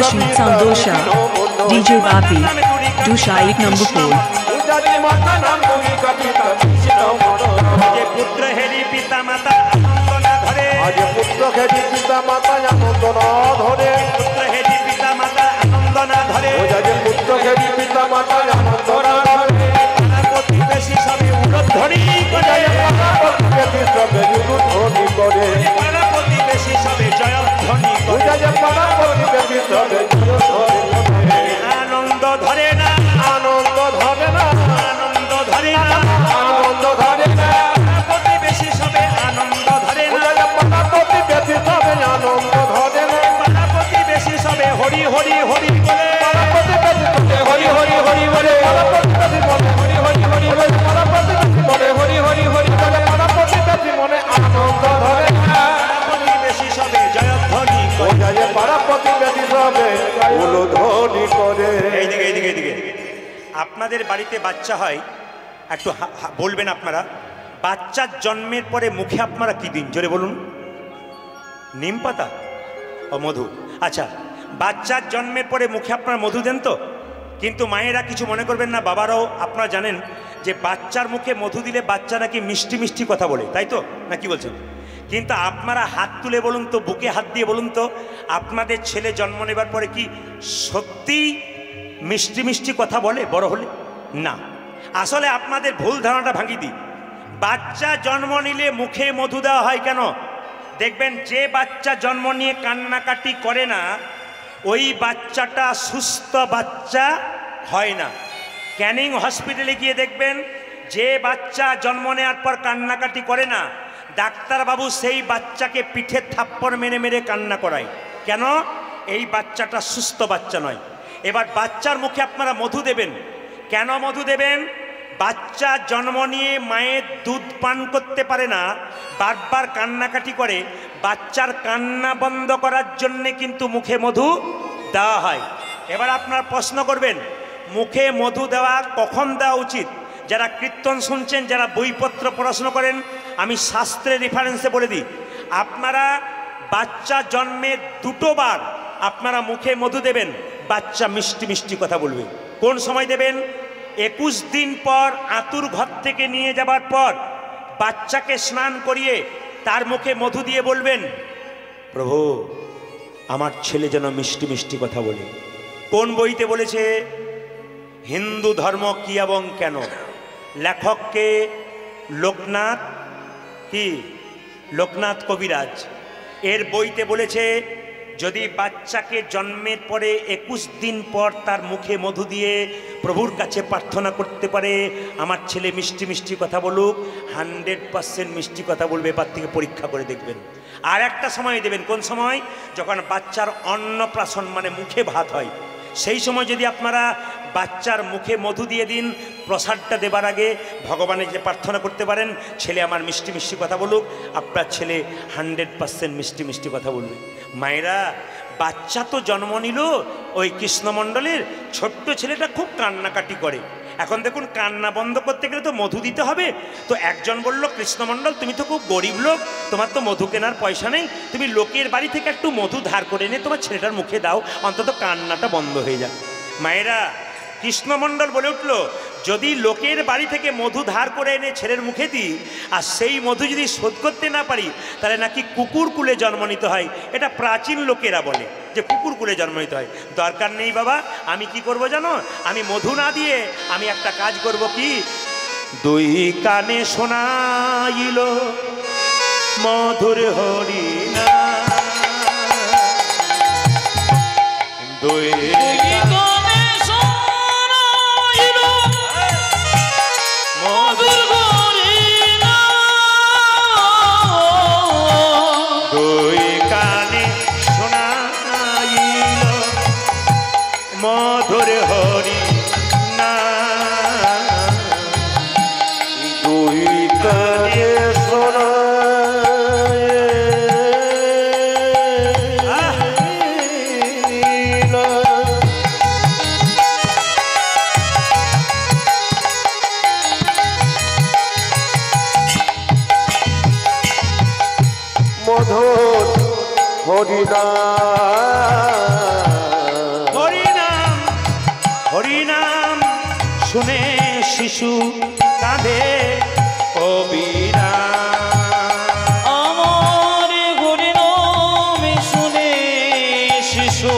Rashid Sandosha, DJ Bapi, Dusha 8 number 4. যে পুত্র হেরি পিতা মাতা আনন্দ না ধরে, আজ পুত্র খেটি পিতা মাতা আনন্দ না ধরে, পুত্র হেরি পিতা মাতা আনন্দ না ধরে, যে পুত্র খেটি পিতা মাতা আনন্দ না ধরে, প্রতিবেশী সবে উলধ্বনি করে, সবে ধ্বনি করে, পাড়া প্রতিবেশী সবে জয়ধ্বনি করে, পাড়া প্রতিবেশী সবে আনন্দ ধরে না, আনন্দ ধরে না, আনন্দ ধরে না, আনন্দ ধরে না, প্রতিবেশী সবে আনন্দ ধরে না, পাড়া প্রতিবেশী সবে আনন্দ ধরে না, পাড়া প্রতিবেশী সবে হরি হরি হরি বলে, পাড়া প্রতিবেশী সবে হরি হরি হরি বলে, পাড়া প্রতিবেশী মনে হরি হরি হরি বলে, পাড়া প্রতিবেশী মনে হরি হরি হরি বলে, পাড়া প্রতিবেশী মনে আনন্দ ধরে না, প্রতিবেশী সবে জয়ধ্বনি করে। পাড়া প্রতিবেশী সবে উলধ্বনি করে। এইদিকে এইদিকে এইদিকে আপনাদের বাড়িতে বাচ্চা হয়, একটু বলবেন আপনারা, বাচ্চার জন্মের পরে মুখে আপনারা কি দিন জোরে বলুন? নিম পাতা ও মধু। আচ্ছা, বাচ্চার জন্মের পরে মুখে আপনারা মধু দেন তো? কিন্তু মায়েরা কিছু মনে করবেন না, বাবারাও আপনারা জানেন যে বাচ্চার মুখে মধু দিলে বাচ্চা নাকি মিষ্টি মিষ্টি কথা বলে, তাই তো না কি বলছেন? কিন্তু আপনারা হাত তুলে বলুন তো, বুকে হাত দিয়ে বলুন তো, আপনাদের ছেলে জন্ম নেবার পরে কি সত্যি মিষ্টি মিষ্টি কথা বলে বড় হলে? না। আসলে আপনাদের ভুল ধারণাটা ভাঙিয়ে দিই। বাচ্চা জন্ম নিলে মুখে মধু দেওয়া হয় কেন? দেখবেন যে বাচ্চা জন্ম নিয়ে কান্নাকাটি করে না, ওই বাচ্চাটা সুস্থ বাচ্চা হয় না। ক্যানিং হসপিটালে গিয়ে দেখবেন, যে বাচ্চা জন্ম নেওয়ার পর কান্নাকাটি করে না, ডাক্তারবাবু সেই বাচ্চাকে পিঠে থাপ্পড় মেরে মেরে কান্না করায়। কেন? এই বাচ্চাটা সুস্থ বাচ্চা নয়। এবার বাচ্চার মুখে আপনারা মধু দেবেন। কেন মধু দেবেন? বাচ্চা জন্ম নিয়ে মায়ের দুধ পান করতে পারে না, বারবার কান্নাকাটি করে, বাচ্চার কান্না বন্ধ করার জন্যে কিন্তু মুখে মধু দেওয়া হয়। এবার আপনারা প্রশ্ন করবেন, মুখে মধু দেওয়া কখন দেওয়া উচিত? যারা কীর্তন শুনছেন, যারা বইপত্র পড়াশোনা করেন, আমি শাস্ত্রের রেফারেন্সে বলে দিই, আপনারা বাচ্চা জন্মের 2টো বার আপনারা মুখে মধু দেবেন, বাচ্চা মিষ্টি মিষ্টি কথা বলবে। কোন সময় দেবেন? 21 দিন পর আতুর ঘর থেকে নিয়ে যাবার পর বাচ্চাকে স্নান করিয়ে তার মুখে মধু দিয়ে বলবেন, প্রভু আমার ছেলে যেন মিষ্টি মিষ্টি কথা বলে। কোন বইতে বলেছে? হিন্দু ধর্ম কি এবং কেন, লেখককে লোকনাথ কি লোকনাথ কবিরাজ, এর বইতে বলেছে যদি বাচ্চাকে জন্মের পরে 21 দিন পর তার মুখে মধু দিয়ে প্রভুর কাছে প্রার্থনা করতে পারে, আমার ছেলে মিষ্টি মিষ্টি কথা বলুক, 100% মিষ্টি কথা বলবে। এবার থেকে পরীক্ষা করে দেখবেন। আর একটা সময় দেবেন। কোন সময়? যখন বাচ্চার অন্নপ্রাশন, মানে মুখে ভাত হয়, সেই সময় যদি আপনারা বাচ্চার মুখে মধু দিয়ে দিন, প্রসাদটা দেবার আগে ভগবানের যে প্রার্থনা করতে পারেন, ছেলে আমার মিষ্টি মিষ্টি কথা বলুক, আপনার ছেলে 100% মিষ্টি মিষ্টি কথা বলবে। মায়েরা, বাচ্চা তো জন্ম নিল, ওই কৃষ্ণমণ্ডলের ছোট্ট ছেলেটা খুব কান্নাকাটি করে। এখন দেখুন, কান্না বন্ধ করতে গেলে তো মধু দিতে হবে। তো একজন বলল, কৃষ্ণমণ্ডল তুমি তো খুব গরিব লোক, তোমার তো মধু কেনার পয়সা নেই, তুমি লোকের বাড়ি থেকে একটু মধু ধার করে এনে তোমার ছেলেটার মুখে দাও, অন্তত কান্নাটা বন্ধ হয়ে যাক। মায়েরা, কৃষ্ণমণ্ডল বলে উঠল, যদি লোকের বাড়ি থেকে মধু ধার করে এনে ছেলের মুখে দিই, আর সেই মধু যদি শোধ করতে না পারি, তাহলে নাকি কুকুর কুলে জন্ম নিতে হয়। এটা প্রাচীন লোকেরা বলে যে কুকুর কুলে জন্ম নিতে হয়। দরকার নেই বাবা, আমি কি করব জানো? আমি মধু না দিয়ে আমি একটা কাজ করব। কি? 2 কানে শোনাইল মধুর হরিনাম, 2 মধুর হরি না, 2 কানে শোনাইল মধুর হরিনাম। শিশু কাঁধে অবিরাম। আমার হরিনাম শুনে শিশু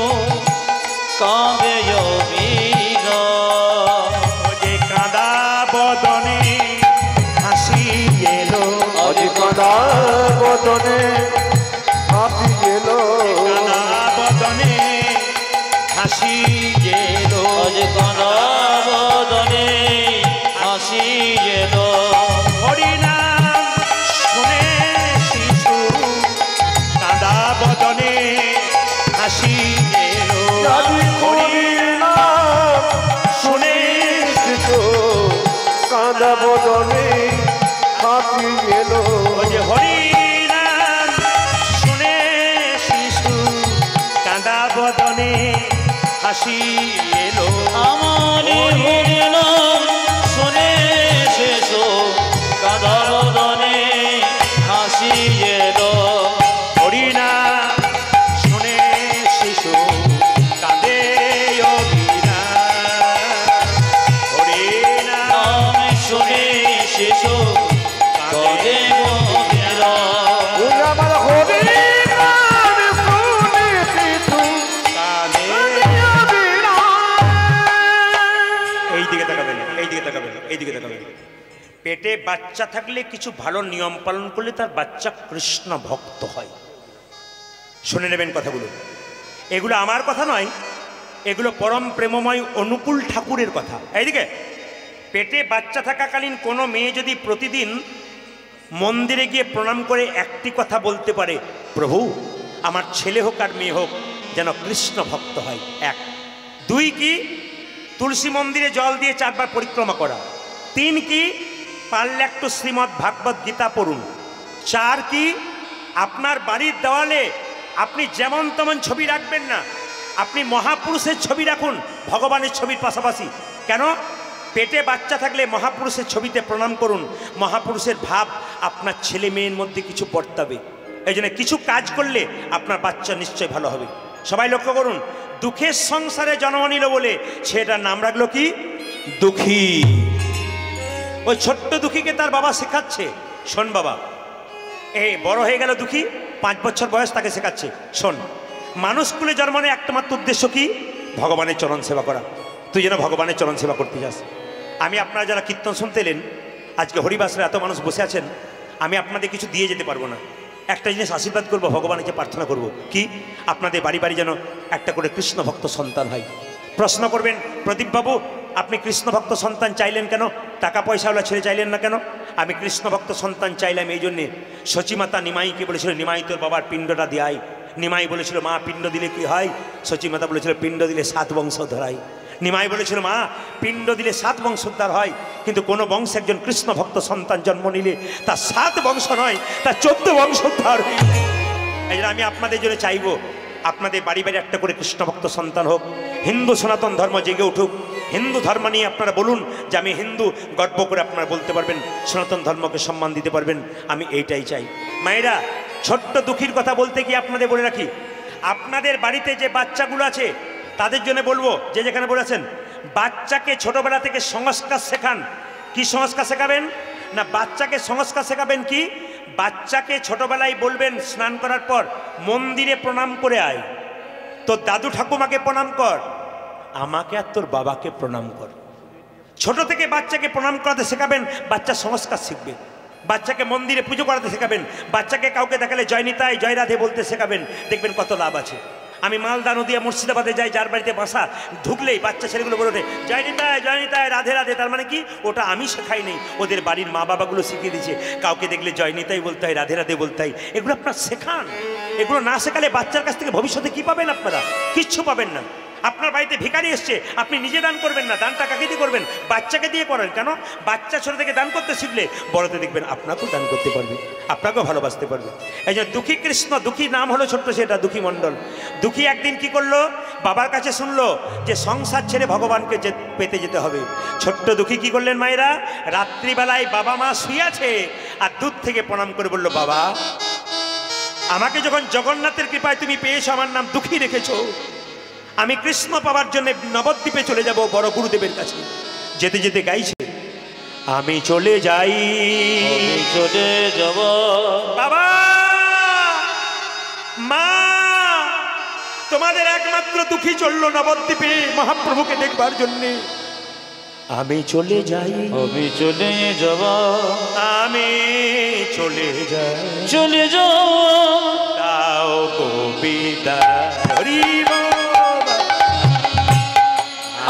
কাঁদে অবিরাম। যে কাঁদা বদনে হাসি এলো, আজ কাঁদা বদনে হাসি এলো, কাঁদা বদনে হাসি এলো, আজ কাঁদা বদনে হাসি এলো। হরিনাম শুনে শিশু কাঁদা বদনে হাসি এলো, আজ হরিনাম শুনে শিশু কাঁদা বদনে হাসি এলো, যে হরিনাম শুনে শিশু কাঁদা বদনে হাসি এলো। আমার হরিনাম শুনে শিশু কাঁদা বদনে হাসি এলো। হরিনাম শুনে শিশু কাঁদে অবিরাম, হরিনাম নাম শুনে শিশু কাঁদে অবিরাম। ওরে আমার হরিনাম শুনে শিশু কাঁদে। অবিরাম। এই দিকে তাকাবেন, এই দিকে তাকাবেন, এই দিকে তাকাবেন। পেটে বাচ্চা থাকলে কিছু ভালো নিয়ম পালন করলে তার বাচ্চা কৃষ্ণ ভক্ত হয়। শুনে নেবেন কথাগুলো, এগুলো আমার কথা নয়, এগুলো পরম প্রেমময় অনুকূল ঠাকুরের কথা। এইদিকে পেটে বাচ্চা থাকাকালীন কোনো মেয়ে যদি প্রতিদিন মন্দিরে গিয়ে প্রণাম করে একটি কথা বলতে পারে, প্রভু আমার ছেলে হোক আর মেয়ে হোক যেন কৃষ্ণ ভক্ত হয়। এক। দুই কি, তুলসী মন্দিরে জল দিয়ে 4 বার পরিক্রমা করা। 3 কি, পারলে একটু শ্রীমদ্ ভাগবত গীতা পড়ুন। 4 কি, আপনার বাড়ির দেওয়ালে আপনি যেমন তেমন ছবি রাখবেন না, আপনি মহাপুরুষের ছবি রাখুন ভগবানের ছবির পাশাপাশি। কেন? পেটে বাচ্চা থাকলে মহাপুরুষের ছবিতে প্রণাম করুন, মহাপুরুষের ভাব আপনার ছেলে মেয়ের মধ্যে কিছু বর্তাবে। এই জন্য কিছু কাজ করলে আপনার বাচ্চা নিশ্চয় ভালো হবে। সবাই লক্ষ্য করুন, দুঃখের সংসারে জন্ম নিল বলে সেটার নাম রাখলো কি? দুঃখী। ওই ছোট্ট দুঃখীকে তার বাবা শেখাচ্ছে, শোন বাবা, এই বড় হয়ে গেল দুঃখী, 5 বছর বয়স, তাকে শেখাচ্ছে, শোন মানুষ কুলে জন্ম নেয় একটা মাত্র উদ্দেশ্য কি? ভগবানের চরণ সেবা করা। তুই যেন ভগবানের চরণ সেবা করতে যাস। আমি আপনারা যারা কীর্তন শুনতে এলেন, আজকে হরিবাসরে এত মানুষ বসে আছেন, আমি আপনাদের কিছু দিয়ে যেতে পারবো না। একটা জিনিস আশীর্বাদ করবো, ভগবানকে প্রার্থনা করব কি? আপনাদের বাড়ি বাড়ি যেন একটা করে কৃষ্ণ ভক্ত সন্তান হয়। প্রশ্ন করবেন, প্রদীপবাবু আপনি কৃষ্ণ ভক্ত সন্তান চাইলেন কেন? টাকা পয়সাওয়ালা ছেলে চাইলেন না কেন? আমি কৃষ্ণ ভক্ত সন্তান চাইলাম এই জন্যে, সচিমাতা নিমাইকে বলেছিল, নিমাই তোর বাবার পিণ্ডটা দেয়। নিমাই বলেছিল, মা পিণ্ড দিলে কি হয়? সচিমাতা বলেছিল, পিণ্ড দিলে 7 বংশ ধরায়। নিমাই বলেছিল, মা পিণ্ড দিলে 7 বংশোদ্ধার হয়, কিন্তু কোনো বংশে একজন কৃষ্ণ ভক্ত সন্তান জন্ম নিলে তার 7 বংশ নয়, তার 14 বংশোদ্ধার। এই জন্য আমি আপনাদের জন্য চাইব, আপনাদের বাড়ি বাড়ি একটা করে কৃষ্ণ ভক্ত সন্তান হোক, হিন্দু সনাতন ধর্ম জেগে উঠুক। হিন্দু ধর্ম নিয়ে আপনারা বলুন যে আমি হিন্দু, গর্ব করে আপনারা বলতে পারবেন, সনাতন ধর্মকে সম্মান দিতে পারবেন। আমি এইটাই চাই। মায়েরা, ছোট্ট দুঃখীর কথা বলতে গিয়ে আপনাদের বলে রাখি, আপনাদের বাড়িতে যে বাচ্চাগুলো আছে তাদের জন্য বলবো, যে যেখানে বলেছেন, বাচ্চাকে ছোটবেলা থেকে সংস্কার শেখান। কি সংস্কার শেখাবেন? না, বাচ্চাকে সংস্কার শেখাবেন কি? বাচ্চাকে ছোটবেলায় বলবেন স্নান করার পর মন্দিরে প্রণাম করে আয়, তোর দাদু ঠাকুমাকে প্রণাম কর, আমাকে আর তোর বাবাকে প্রণাম কর। ছোট থেকে বাচ্চাকে প্রণাম করাতে শেখাবেন, বাচ্চা সংস্কার শিখবে। বাচ্চাকে মন্দিরে পুজো করাতে শেখাবেন, বাচ্চাকে কাউকে দেখালে জয় নিতাই জয় রাধে বলতে শেখাবেন, দেখবেন কত লাভ আছে। আমি মালদা নদিয়া মুর্শিদাবাদে যাই, যার বাড়িতে বাসা, ঢুকলেই বাচ্চা ছেলেগুলো বলে ওঠে জয় নিতাই রাধে রাধে। তার মানে কি? ওটা আমি শেখাই নেই, ওদের বাড়ির মা বাবাগুলো শিখিয়ে দিয়েছে। কাউকে দেখলে জয় নিতাই বলতে হয়, রাধে রাধে বলতে হয়। এগুলো আপনার শেখান। এগুলো না শেখালে বাচ্চার কাছ থেকে ভবিষ্যতে কি পাবেন? আপনারা কিচ্ছু পাবেন না। আপনার বাড়িতে ভিখারি এসছে, আপনি নিজে দান করবেন না, দানটা কাকে দিয়ে করবেন? বাচ্চাকে দিয়ে করেন। কেন? বাচ্চা ছোট থেকে দান করতে শিখলে বড়তে দেখবেন আপনাকেও দান করতে পারবে, আপনাকেও ভালোবাসতে পারবে। এই যে দুঃখী কৃষ্ণ, দুঃখী নাম হলো ছোট্ট সেটা, দুঃখী মণ্ডল। দুঃখী একদিন কি করলো? বাবার কাছে শুনলো যে সংসার ছেড়ে ভগবানকে পেতে যেতে হবে। ছোট্ট দুঃখী কি করলেন মায়েরা? রাত্রিবেলায় বাবা মা শুয়ে আছে আর দূর থেকে প্রণাম করে বলল, বাবা আমাকে যখন জগন্নাথের কৃপায় তুমি পেয়েছো, আমার নাম দুঃখী রেখেছো, আমি কৃষ্ণ পাওয়ার জন্য নবদ্বীপে চলে যাব বড় গুরুদেবের কাছে। যেতে যেতে গাইছে, আমি চলে যাই, আমি চলে যাব। বাবা মা, তোমাদের একমাত্র দুঃখী চললো নবদ্বীপে মহাপ্রভুকে দেখবার জন্যে। আমি চলে যাই, আমি চলে যাব, আমি চলে যাই, চলে যাব। দাও কবিতা হরি বল।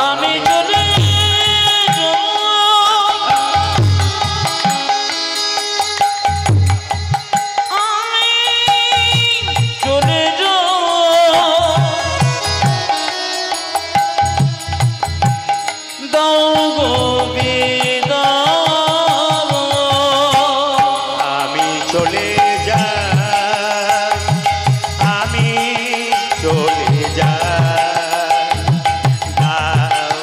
আমি চলে যাব, আমি চলে যাব। দাও গো বিদায়, আমি চলে যাই, আমি চলে যাই, দাও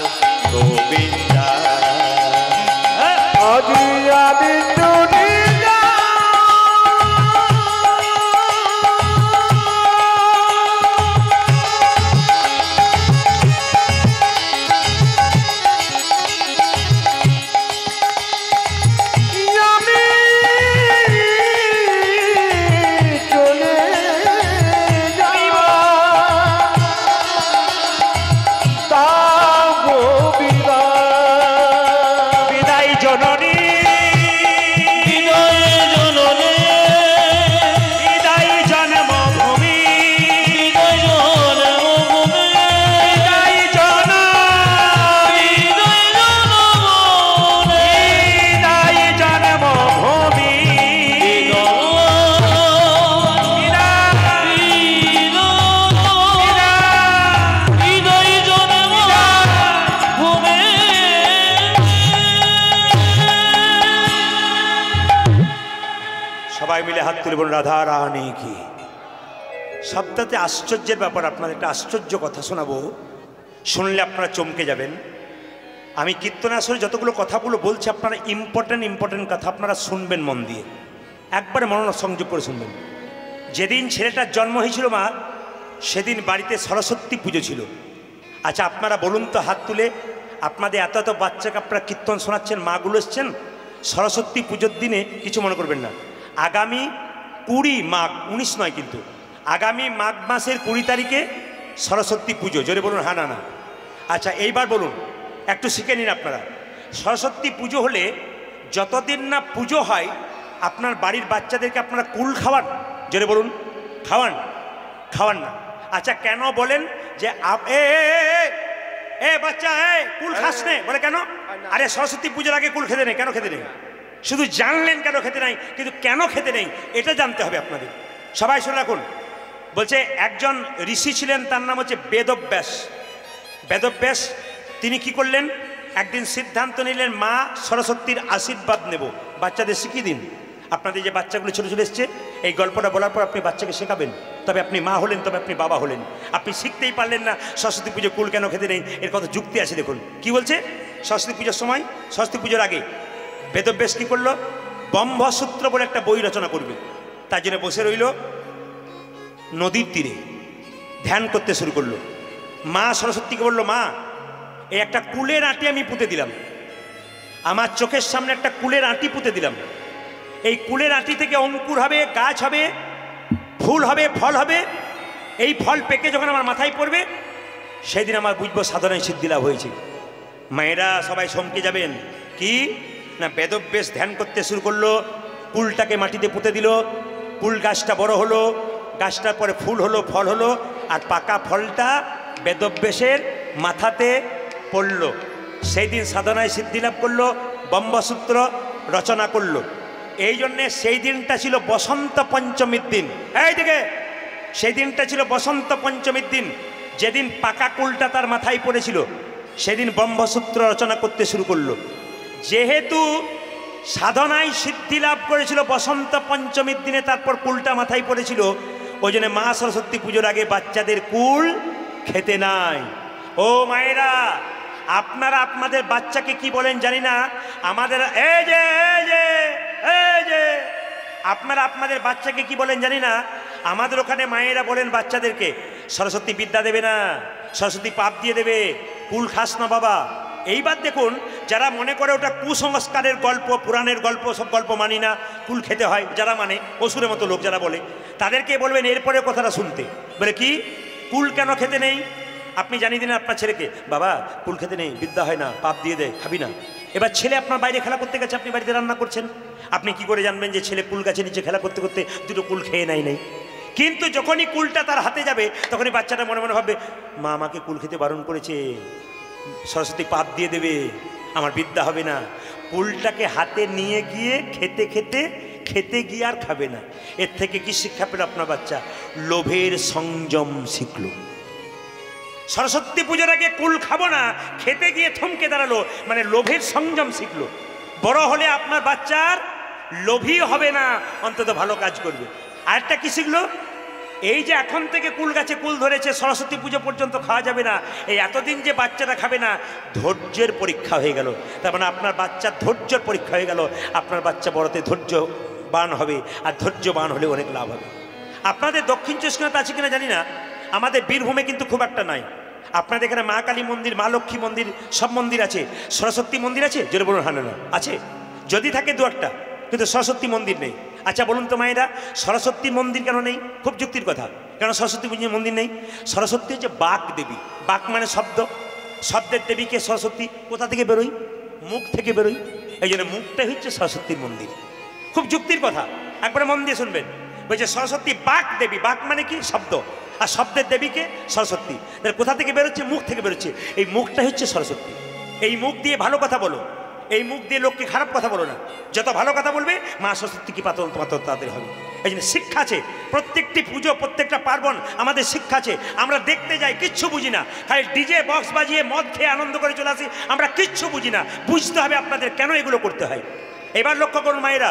গোবিন্দা। আজি আমি চলে বিদায় জননী, বিদায় জননী, বিদায় জন্মভূমি, বিদায় জন্মভূমি, বিদায় জননী, বিদায় জনমনে, বিদায় জন্মভূমি, বিদায় জন্মভূমি। সবাই মিলে হাত তুলে বলুন রাধা রানী কি। সবটাতে আশ্চর্যের ব্যাপার, আপনার একটা আশ্চর্য কথা শোনাবো, শুনলে আপনারা চমকে যাবেন। আমি কীর্তন আসলে যতগুলো কথাগুলো বলছি আপনারা ইম্পর্টেন্ট কথা আপনারা শুনবেন মন দিয়ে, একবারে মনোসংযোগ করে শুনবেন। যেদিন ছেলেটার জন্ম হয়েছিল মা, সেদিন বাড়িতে সরস্বতী পুজো ছিল। আচ্ছা আপনারা বলুন তো হাত তুলে, আপনাদের এত এত বাচ্চাকে আপনারা কীর্তন শোনাচ্ছেন, মাগুলো এসছেন সরস্বতী পুজোর দিনে, কিছু মনে করবেন না। আগামী 20 মাঘ, 19 নয় কিন্তু, আগামী মাঘ মাসের 20 তারিখে সরস্বতী পুজো। জোরে বলুন হ্যাঁ না না। আচ্ছা এইবার বলুন, একটু শিখে নিন আপনারা। সরস্বতী পুজো হলে যতদিন না পুজো হয় আপনার বাড়ির বাচ্চাদেরকে আপনারা কুল খাওয়ান। জোরে বলুন খাওয়ান, খাওয়ান না। আচ্ছা কেন বলেন যে এ বাচ্চা কুল খাস নে, বলে কেন? আরে সরস্বতী পুজোর আগে কুল খেতে নেই। কেন খেতে নেই? শুধু জানলেন কেন খেতে নেই, কিন্তু কেন খেতে নেই এটা জানতে হবে আপনাদের। সবাই শুনে রাখুন। বলছে একজন ঋষি ছিলেন, তার নাম হচ্ছে বেদব্যাস। বেদব্যাস তিনি কি করলেন, একদিন সিদ্ধান্ত নিলেন মা সরস্বতীর আশীর্বাদ নেব, বাচ্চাদের শিখিয়ে দিন। আপনাদের যে বাচ্চাগুলো ছোটো ছোটো এসছে, এই গল্পটা বলার পর আপনি বাচ্চাকে শেখাবেন, তবে আপনি মা হলেন, তবে আপনি বাবা হলেন। আপনি শিখতেই পারলেন না সরস্বতী পুজো কুল কেন খেতে নেই, এর কত যুক্তি আছে দেখুন। কি বলছে, সরস্বতী পুজোর সময়, সরস্বতী পুজোর আগে বেদব্যাস কী করলো, ব্রহ্মসূত্র বলে একটা বই রচনা করবে। তার জন্য বসে রইল নদীর তীরে, ধ্যান করতে শুরু করলো। মা সরস্বতীকে বলল, মা এই একটা কুলের আঁটি আমি পুঁতে দিলাম, আমার চোখের সামনে একটা কুলের আঁটি পুঁতে দিলাম। এই কুলের আঁটি থেকে অঙ্কুর হবে, গাছ হবে, ফুল হবে, ফল হবে। এই ফল পেকে যখন আমার মাথায় পড়বে, সেদিন আমার বুঝবো সাধনায় সিদ্ধি লাভ হয়েছে। মায়েরা সবাই চমকে যাবেন। কি না, বেদব্যাস ধ্যান করতে শুরু করলো, কুলটাকে মাটিতে পুঁতে দিল, কুল গাছটা বড় হলো, গাছটার পরে ফুল হলো, ফল হলো, আর পাকা ফলটা বেদব্যাসের মাথাতে পড়ল। সেই দিন সাধনায় সিদ্ধি লাভ করলো, ব্রহ্মসূত্র রচনা করলো। এই জন্যে সেই দিনটা ছিল বসন্ত পঞ্চমীর দিন। এই দিকে সেই দিনটা ছিল বসন্ত পঞ্চমীর দিন, যেদিন পাকা কুলটা তার মাথায় পড়েছিল, সেদিন ব্রহ্মসূত্র রচনা করতে শুরু করলো। যেহেতু সাধনায় সিদ্ধি লাভ করেছিল বসন্ত পঞ্চমীর দিনে, তারপর কুলটা মাথায় পড়েছিল, ওই জন্য মা সরস্বতী পুজোর আগে বাচ্চাদের কুল খেতে নাই। ও মায়েরা, আপনারা আপনাদের বাচ্চাকে কি বলেন জানি না, আমাদের এই যে আপনারা আপনাদের বাচ্চাকে কি বলেন জানি না, আমাদের ওখানে মায়েরা বলেন বাচ্চাদেরকে, সরস্বতী বিদ্যা দেবে না, সরস্বতী পাপ দিয়ে দেবে, কুল খাস না বাবা। এইবার দেখুন, যারা মনে করে ওটা কুসংস্কারের গল্প, পুরাণের গল্প, সব গল্প মানি না, কুল খেতে হয়, যারা মানে অসুরের মতো লোক যারা বলে, তাদেরকে বলবেন এরপরে কথাটা শুনতে। বলে কি, কুল কেন খেতে নেই? আপনি জানিয়ে দিন আপনার ছেলেকে, বাবা কুল খেতে নেই, বিদ্যা হয় না, পাপ দিয়ে দেয়, খাবি না। এবার ছেলে আপনার বাইরে খেলা করতে গেছে, আপনি বাড়িতে রান্না করছেন, আপনি কি করে জানবেন যে ছেলে কুল গাছে নিচে খেলা করতে করতে দুটো কুল খেয়ে নেই? কিন্তু যখনই কুলটা তার হাতে যাবে, তখনই বাচ্চাটা মনে মনে ভাববে, মা আমাকে কুল খেতে বারণ করেছে, সরস্বতী পাপ দিয়ে দেবে, আমার বিদ্যা হবে না। কুলটাকে হাতে নিয়ে গিয়ে খেতে গিয়ে আর খাবে না। এর থেকে কি শিক্ষা পেল আপনার বাচ্চা? লোভের সংযম শিখল। সরস্বতী পুজোর আগে কুল খাবো না, খেতে গিয়ে থমকে দাঁড়ালো, মানে লোভের সংযম শিখলো। বড় হলে আপনার বাচ্চার লোভী হবে না, অন্তত ভালো কাজ করবে। আরেকটা কি শিখলো? এই যে এখন থেকে কুল গাছে কুল ধরেছে, সরস্বতী পুজো পর্যন্ত খাওয়া যাবে না, এই এতদিন যে বাচ্চাটা খাবে না, ধৈর্যের পরীক্ষা হয়ে গেল। তার মানে আপনার বাচ্চার ধৈর্যের পরীক্ষা হয়ে গেল। আপনার বাচ্চা বড়তে ধৈর্যবান হবে, আর ধৈর্যবান হলে অনেক লাভ হবে। আপনাদের দক্ষিণ চব্বিশ পরগনাতে আছে কিনা জানি না, আমাদের বীরভূমে কিন্তু খুব একটা নাই। আপনাদের এখানে মা কালী মন্দির, মা লক্ষ্মী মন্দির, সব মন্দির আছে। সরস্বতী মন্দির আছে? জোরে বলুন। হ্যাঁ না আছে, যদি থাকে দু একটা, কিন্তু সরস্বতী মন্দির নেই। আচ্ছা বলুন তো মায়েরা, সরস্বতী মন্দির কেন নেই? খুব যুক্তির কথা, কেন সরস্বতী পুজোর মন্দির নেই? সরস্বতী হচ্ছে বাক দেবী। বাক মানে শব্দ, শব্দের দেবীকে সরস্বতী কোথা থেকে বেরোই? মুখ থেকে বেরোই। এই জন্য মুখটাই হচ্ছে সরস্বতীর মন্দির। খুব যুক্তির কথা, একবারে মন দিয়ে শুনবেন। বলছে সরস্বতী বাক দেবী, বাক মানে কি? শব্দ, আর শব্দের দেবীকে সরস্বতী। তাহলে কোথা থেকে বেরোচ্ছে? মুখ থেকে বেরোচ্ছে। এই মুখটা হচ্ছে সরস্বতী। এই মুখ দিয়ে ভালো কথা বলো, এই মুখ দিয়ে লোককে খারাপ কথা বলো না। যত ভালো কথা বলবে, মা সরস্বতী কি পাতল তোমার তাদের হবে। এই জন্য শিক্ষা আছে, প্রত্যেকটি পুজো, প্রত্যেকটা পার্বণ আমাদের শিক্ষা আছে। আমরা দেখতে যাই, কিচ্ছু বুঝি না, খালি ডিজে বক্স বাজিয়ে মদ খেয়ে আনন্দ করে চলে আসি, আমরা কিচ্ছু বুঝি না। বুঝতে হবে আপনাদের কেন এগুলো করতে হয়। এবার লক্ষ্য করুন মায়েরা,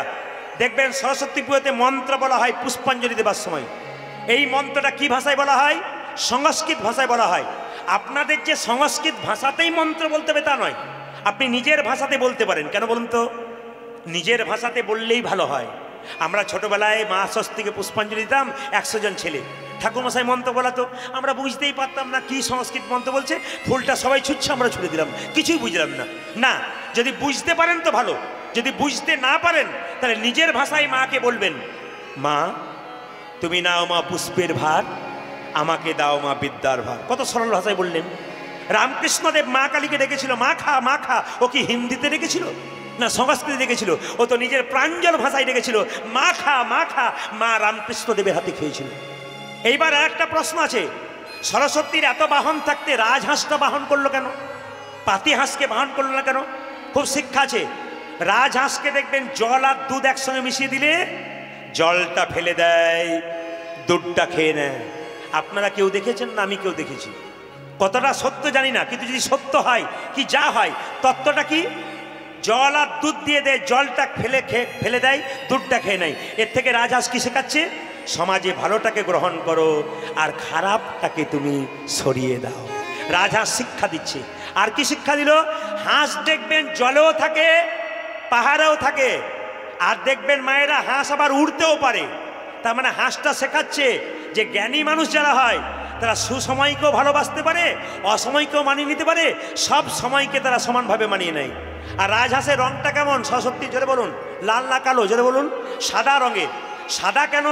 দেখবেন সরস্বতী পুজোতে মন্ত্র বলা হয় পুষ্পাঞ্জলি দেবার সময়। এই মন্ত্রটা কি ভাষায় বলা হয়? সংস্কৃত ভাষায় বলা হয়। আপনাদের যে সংস্কৃত ভাষাতেই মন্ত্র বলতে হবে তা নয়, আপনি নিজের ভাষাতে বলতে পারেন। কেন বলুন তো? নিজের ভাষাতে বললেই ভালো হয়। আমরা ছোটবেলায় মা ষষ্ঠীকে পুষ্পাঞ্জলি দিতাম, 100 জন ছেলে, ঠাকুরমশাই মন্ত্র বলাতো, আমরা বুঝতেই পারতাম না কি সংস্কৃত মন্ত্র বলছে। ফুলটা সবাই ছুটছে, আমরা ছুড়ে দিলাম, কিছুই বুঝলাম না। না, যদি বুঝতে পারেন তো ভালো, যদি বুঝতে না পারেন তাহলে নিজের ভাষায় মাকে বলবেন, মা তুমি নাও মা পুষ্পের ভার, আমাকে দাও মা বিদ্যার ভার। কত সরল ভাষায় বললেন। রামকৃষ্ণদেব মা কালীকে ডেকেছিল মা খা, মা খা। ও কি হিন্দিতে ডেকেছিল না সংস্কৃতে ডেকেছিল? ও তো নিজের প্রাঞ্জল ভাষায় ডেকেছিল, মা খা, মা খা। মা রামকৃষ্ণদেবের হাতে খেয়েছিল। এইবার একটা প্রশ্ন আছে, সরস্বতীর এত বাহন থাকতে রাজহাঁসটা বাহন করলো কেন? পাতি হাঁসকে বাহন করলো না কেন? খুব শিক্ষা আছে। রাজহাঁসকে দেখবেন জল আর দুধ একসঙ্গে মিশিয়ে দিলে জলটা ফেলে দেয়, দুধটা খেয়ে নেয়। আপনারা কেউ দেখেছেন না? আমি কেউ দেখেছি। কতটা সত্য জানি না, কিন্তু যদি সত্য হয়, কি যা হয়, তত্ত্বটা কি? জল আর দুধ দিয়ে দেয়, জলটা ফেলে দেয়, দুধটা খেয়ে নেয়। এর থেকে রাজহাঁস কি শেখাচ্ছে? সমাজে ভালোটাকে গ্রহণ করো আর খারাপটাকে তুমি সরিয়ে দাও। রাজহাঁস শিক্ষা দিচ্ছে। আর কি শিক্ষা দিল? হাঁস দেখবেন জলেও থাকে, পাহাড়েও থাকে। আর দেখবেন মায়েরা, হাঁস আবার উড়তেও পারে। তার মানে হাঁসটা শেখাচ্ছে যে জ্ঞানী মানুষ যারা হয় তারা সুসময়কেও ভালোবাসতে পারে, অসময়কেও মানিয়ে নিতে পারে, সব সময়কে তারা সমানভাবে মানিয়ে নেয়। আর রাজহাঁসের রংটা কেমন? সরস্বতী জোরে বলুন। লাল না কালো? জোরে বলুন। সাদা রঙের। সাদা কেন?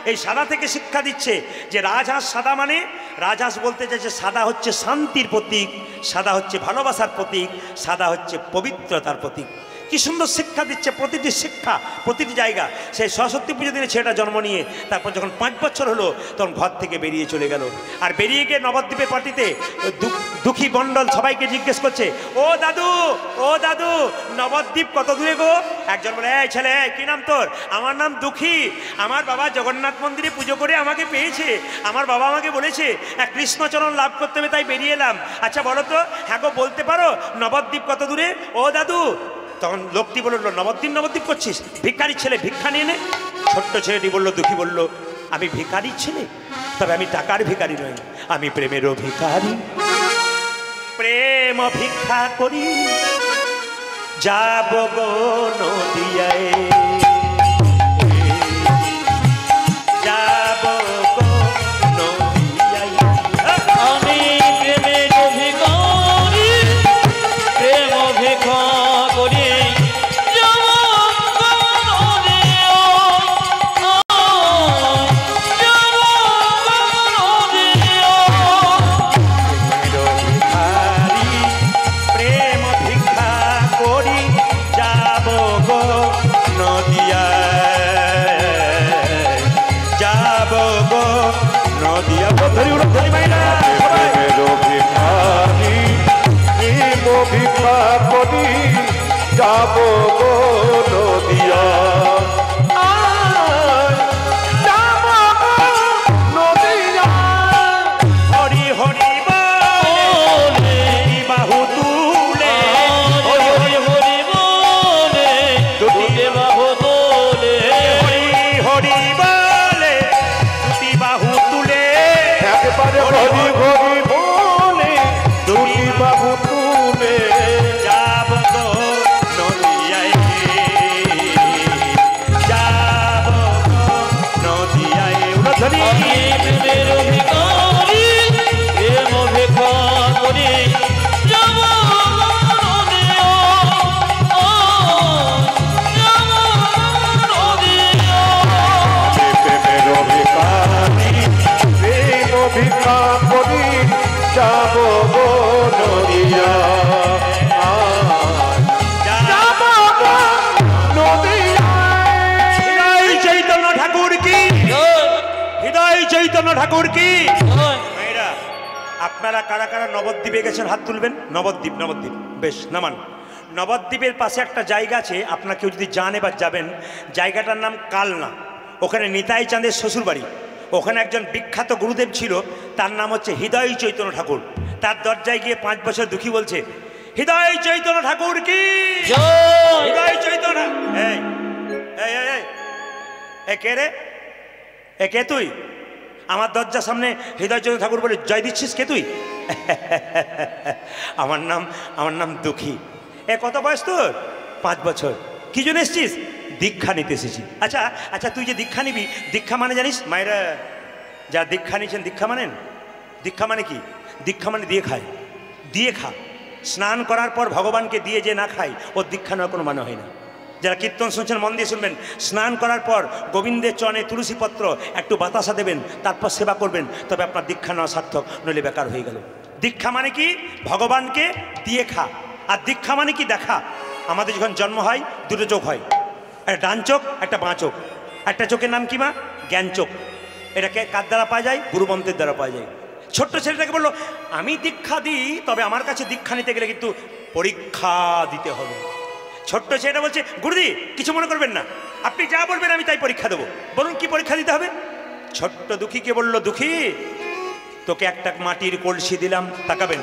এই সাদা থেকে শিক্ষা দিচ্ছে যে রাজহাঁস সাদা মানে, রাজহাঁস বলতে চাইছে সাদা হচ্ছে শান্তির প্রতীক, সাদা হচ্ছে ভালোবাসার প্রতীক, সাদা হচ্ছে পবিত্রতার প্রতীক। কি সুন্দর শিক্ষা দিচ্ছে। প্রতিটি শিক্ষা, প্রতিটি জায়গা। সেই সরস্বতী পুজো দিনে ছেলেটা জন্ম নিয়ে তারপর যখন 5 বছর হলো, তখন ঘর থেকে বেরিয়ে চলে গেল। আর বেরিয়ে গিয়ে নবদ্বীপের পার্টিতে দুঃখী মণ্ডল সবাইকে জিজ্ঞেস করছে, ও দাদু, ও দাদু, নবদ্বীপ কত দূরে গো? একজন বলে, এই ছেলে, কি নাম তোর? আমার নাম দুঃখী। আমার বাবা জগন্নাথ মন্দিরে পুজো করে আমাকে পেয়েছে। আমার বাবা আমাকে বলেছে কৃষ্ণচরণ লাভ করতে হবে, তাই বেরিয়ে এলাম। আচ্ছা বলো তো, হ্যাঁ গো বলতে পারো নবদ্বীপ কত দূরে? ও দাদু। তখন লোকটি বলল, নবদ্বীপ করছিস? ভিখারি ছেলে, ভিক্ষা নিয়ে নে। ছোট্ট ছেলেটি বলল, দুঃখী বলল, আমি ভিখারির ছেলে, তবে আমি টাকার ভিখারি নই, আমি প্রেমেরও ভিখারি। প্রেম ভিক্ষা করি যাব গো নদিয়ায়, যাব গো নদিয়ায়। আমি প্রেমের ভিখারি, প্রেমের ভিখারি নিম ভিক্ষা করি যাব গো নদিয়া যাব গো নদিয়া হরি হরি বলে বাহু তুলে হরি হরি হরি বলে দুটি বাহু তোলে হরি হরি বলে দুটি বাহু তুলে একবারে হরি হরি বলে দুটি বাহু তুলে যাব গো নদিয়ায় যাব গো নদিয়ায় উলধনি আমি প্রেমের ভিখারি প্রেম ভিক্ষা করি যাব নদিয়া যাব নদিয়া প্রেমের ভিখারি প্রেম ভিক্ষা করি যাব গো নদিয়া যাব গো নদিয়া হৃদয় চৈতন্য ঠাকুর কি হৃদয় চৈতন্য ঠাকুর কি মেয়েরা আপনারা কারা কারা নবদ্বীপে গেছেন হাত তুলবেন নবদ্বীপ নবদ্বীপ বেশ নামান নবদ্বীপের পাশে একটা জায়গা আছে আপনার কেউ যদি যান এবার যাবেন জায়গাটার নাম কালনা ওখানে নিতাই চাঁদের শ্বশুরবাড়ি ওখানে একজন বিখ্যাত গুরুদেব ছিল তার নাম হচ্ছে হৃদয় চৈতন্য ঠাকুর তার দরজায় গিয়ে 5 বছর দুঃখী বলছে হৃদয় চৈতন্য ঠাকুর কি হৃদয় চৈতন্য এই এই এই এই এ কে রে এ কে তুই আমার দরজার সামনে হৃদয় চন্দ্র ঠাকুর বলে জয় দিচ্ছিস কে তুই আমার নাম দুঃখী এ কত বয়স তোর 5 বছর কি জন্য এসছিস দীক্ষা নিতে এসেছি আচ্ছা আচ্ছা তুই যে দীক্ষা নিবি দীক্ষা মানে জানিস মায়েরা যা দীক্ষা নিয়েছেন দীক্ষা মানেন দীক্ষা মানে কি দীক্ষা মানে দিয়ে খায় দিয়ে খা স্নান করার পর ভগবানকে দিয়ে যে না খায় ওর দীক্ষা নেওয়ার কোনো মানে হয় না যারা কীর্তন শুনছেন মন দিয়ে শুনবেন স্নান করার পর গোবিন্দের চরণে তুলসী পত্র একটু বাতাসা দেবেন তারপর সেবা করবেন তবে আপনার দীক্ষা নেওয়া সার্থক নইলে বেকার হয়ে গেল দীক্ষা মানে কি ভগবানকে দিয়ে খা আর দীক্ষা মানে কি দেখা আমাদের যখন জন্ম হয় দুটো চোখ হয় একটা ডান চোখ একটা বাঁ চোখ একটা চোখের নাম কি মা জ্ঞান চোখ এটাকে কার দ্বারা পাওয়া যায় গুরুমন্ত্রের দ্বারা পাওয়া যায় ছোট্ট ছেলেটাকে বললো আমি দীক্ষা দিই তবে আমার কাছে দীক্ষা নিতে গেলে কিন্তু পরীক্ষা দিতে হবে ছোট্ট ছেলেটা বলছে গুরুদি কিছু মনে করবেন না আপনি যা বলবেন আমি তাই পরীক্ষা দেবো বলুন কি পরীক্ষা দিতে হবে ছোট্ট দুঃখীকে বলল দুঃখী তোকে একটা মাটির কলসি দিলাম তাকাবেন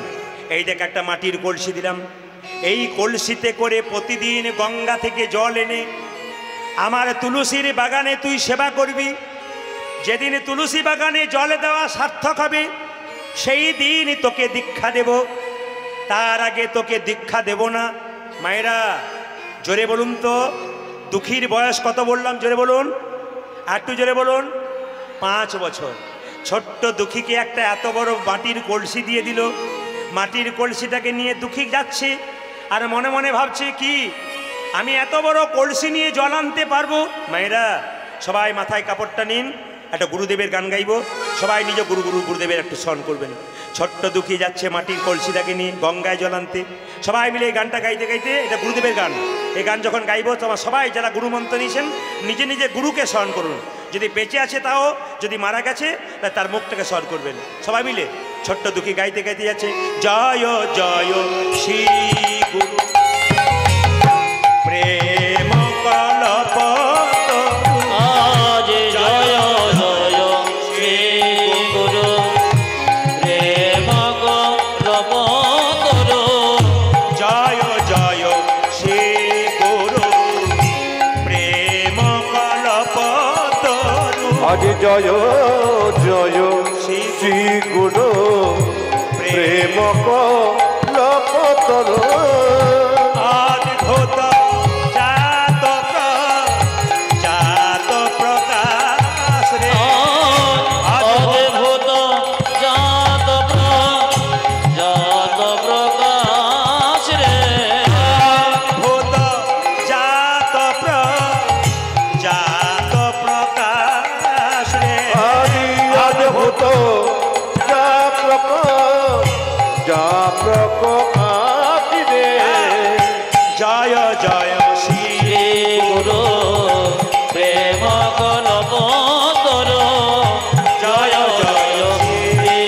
এই দেখ একটা মাটির কলসি দিলাম এই কলসিতে করে প্রতিদিন গঙ্গা থেকে জল এনে আমার তুলসীর বাগানে তুই সেবা করবি যেদিন তুলসী বাগানে জল দেওয়া সার্থক হবে সেই দিন তোকে দীক্ষা দেব তার আগে তোকে দীক্ষা দেব না মায়েরা জোরে বলুন তো দুঃখীর বয়স কত বললাম জোরে বলুন একটু জোরে বলুন 5 বছর ছোট্ট দুঃখীকে একটা এত বড় মাটির কলসি দিয়ে দিল মাটির কলসিটাকে নিয়ে দুঃখী যাচ্ছে আর মনে মনে ভাবছে কি আমি এত বড় কলসি নিয়ে জল আনতে পারবো মায়েরা সবাই মাথায় কাপড়টা নিন একটা গুরুদেবের গান গাইব সবাই নিজ গুরুদেবের একটু স্মরণ করবেন ছোট্ট দুঃখী যাচ্ছে মাটির কলসিটাকে নিয়ে গঙ্গায় জল আনতে সবাই মিলে এই গানটা গাইতে গাইতে এটা গুরুদেবের গান এই গান যখন গাইব তোমার সবাই যারা গুরুমন্ত্র নিয়েছেন নিজে নিজে গুরুকে স্মরণ করুন যদি বেঁচে আছে তাও যদি মারা গেছে তার মুখটাকে স্মরণ করবেন সবাই মিলে ছোট্ট দুঃখী গাইতে গাইতে যাচ্ছে জয় জয় শ্রী গুরু প্রেম কলপত আজ জয় জয় শ্রী গুরু প্রেম কলপতর জয় জয় শ্রী গুরু প্রেম কলপতর আজ জয় জয় শ্রী গুরু প্রেম কলপতর অদ্ভুত জাত প্রকাশ রে অদ্ভুত জাত প্রকাশ রে অদ্ভুত জাত প্রকাশ রে অদ্ভুত যা প্রকাশ রে জয় জয় শ্রী শ্রী গুরু প্রেম কলপতর জয় জয় শ্রী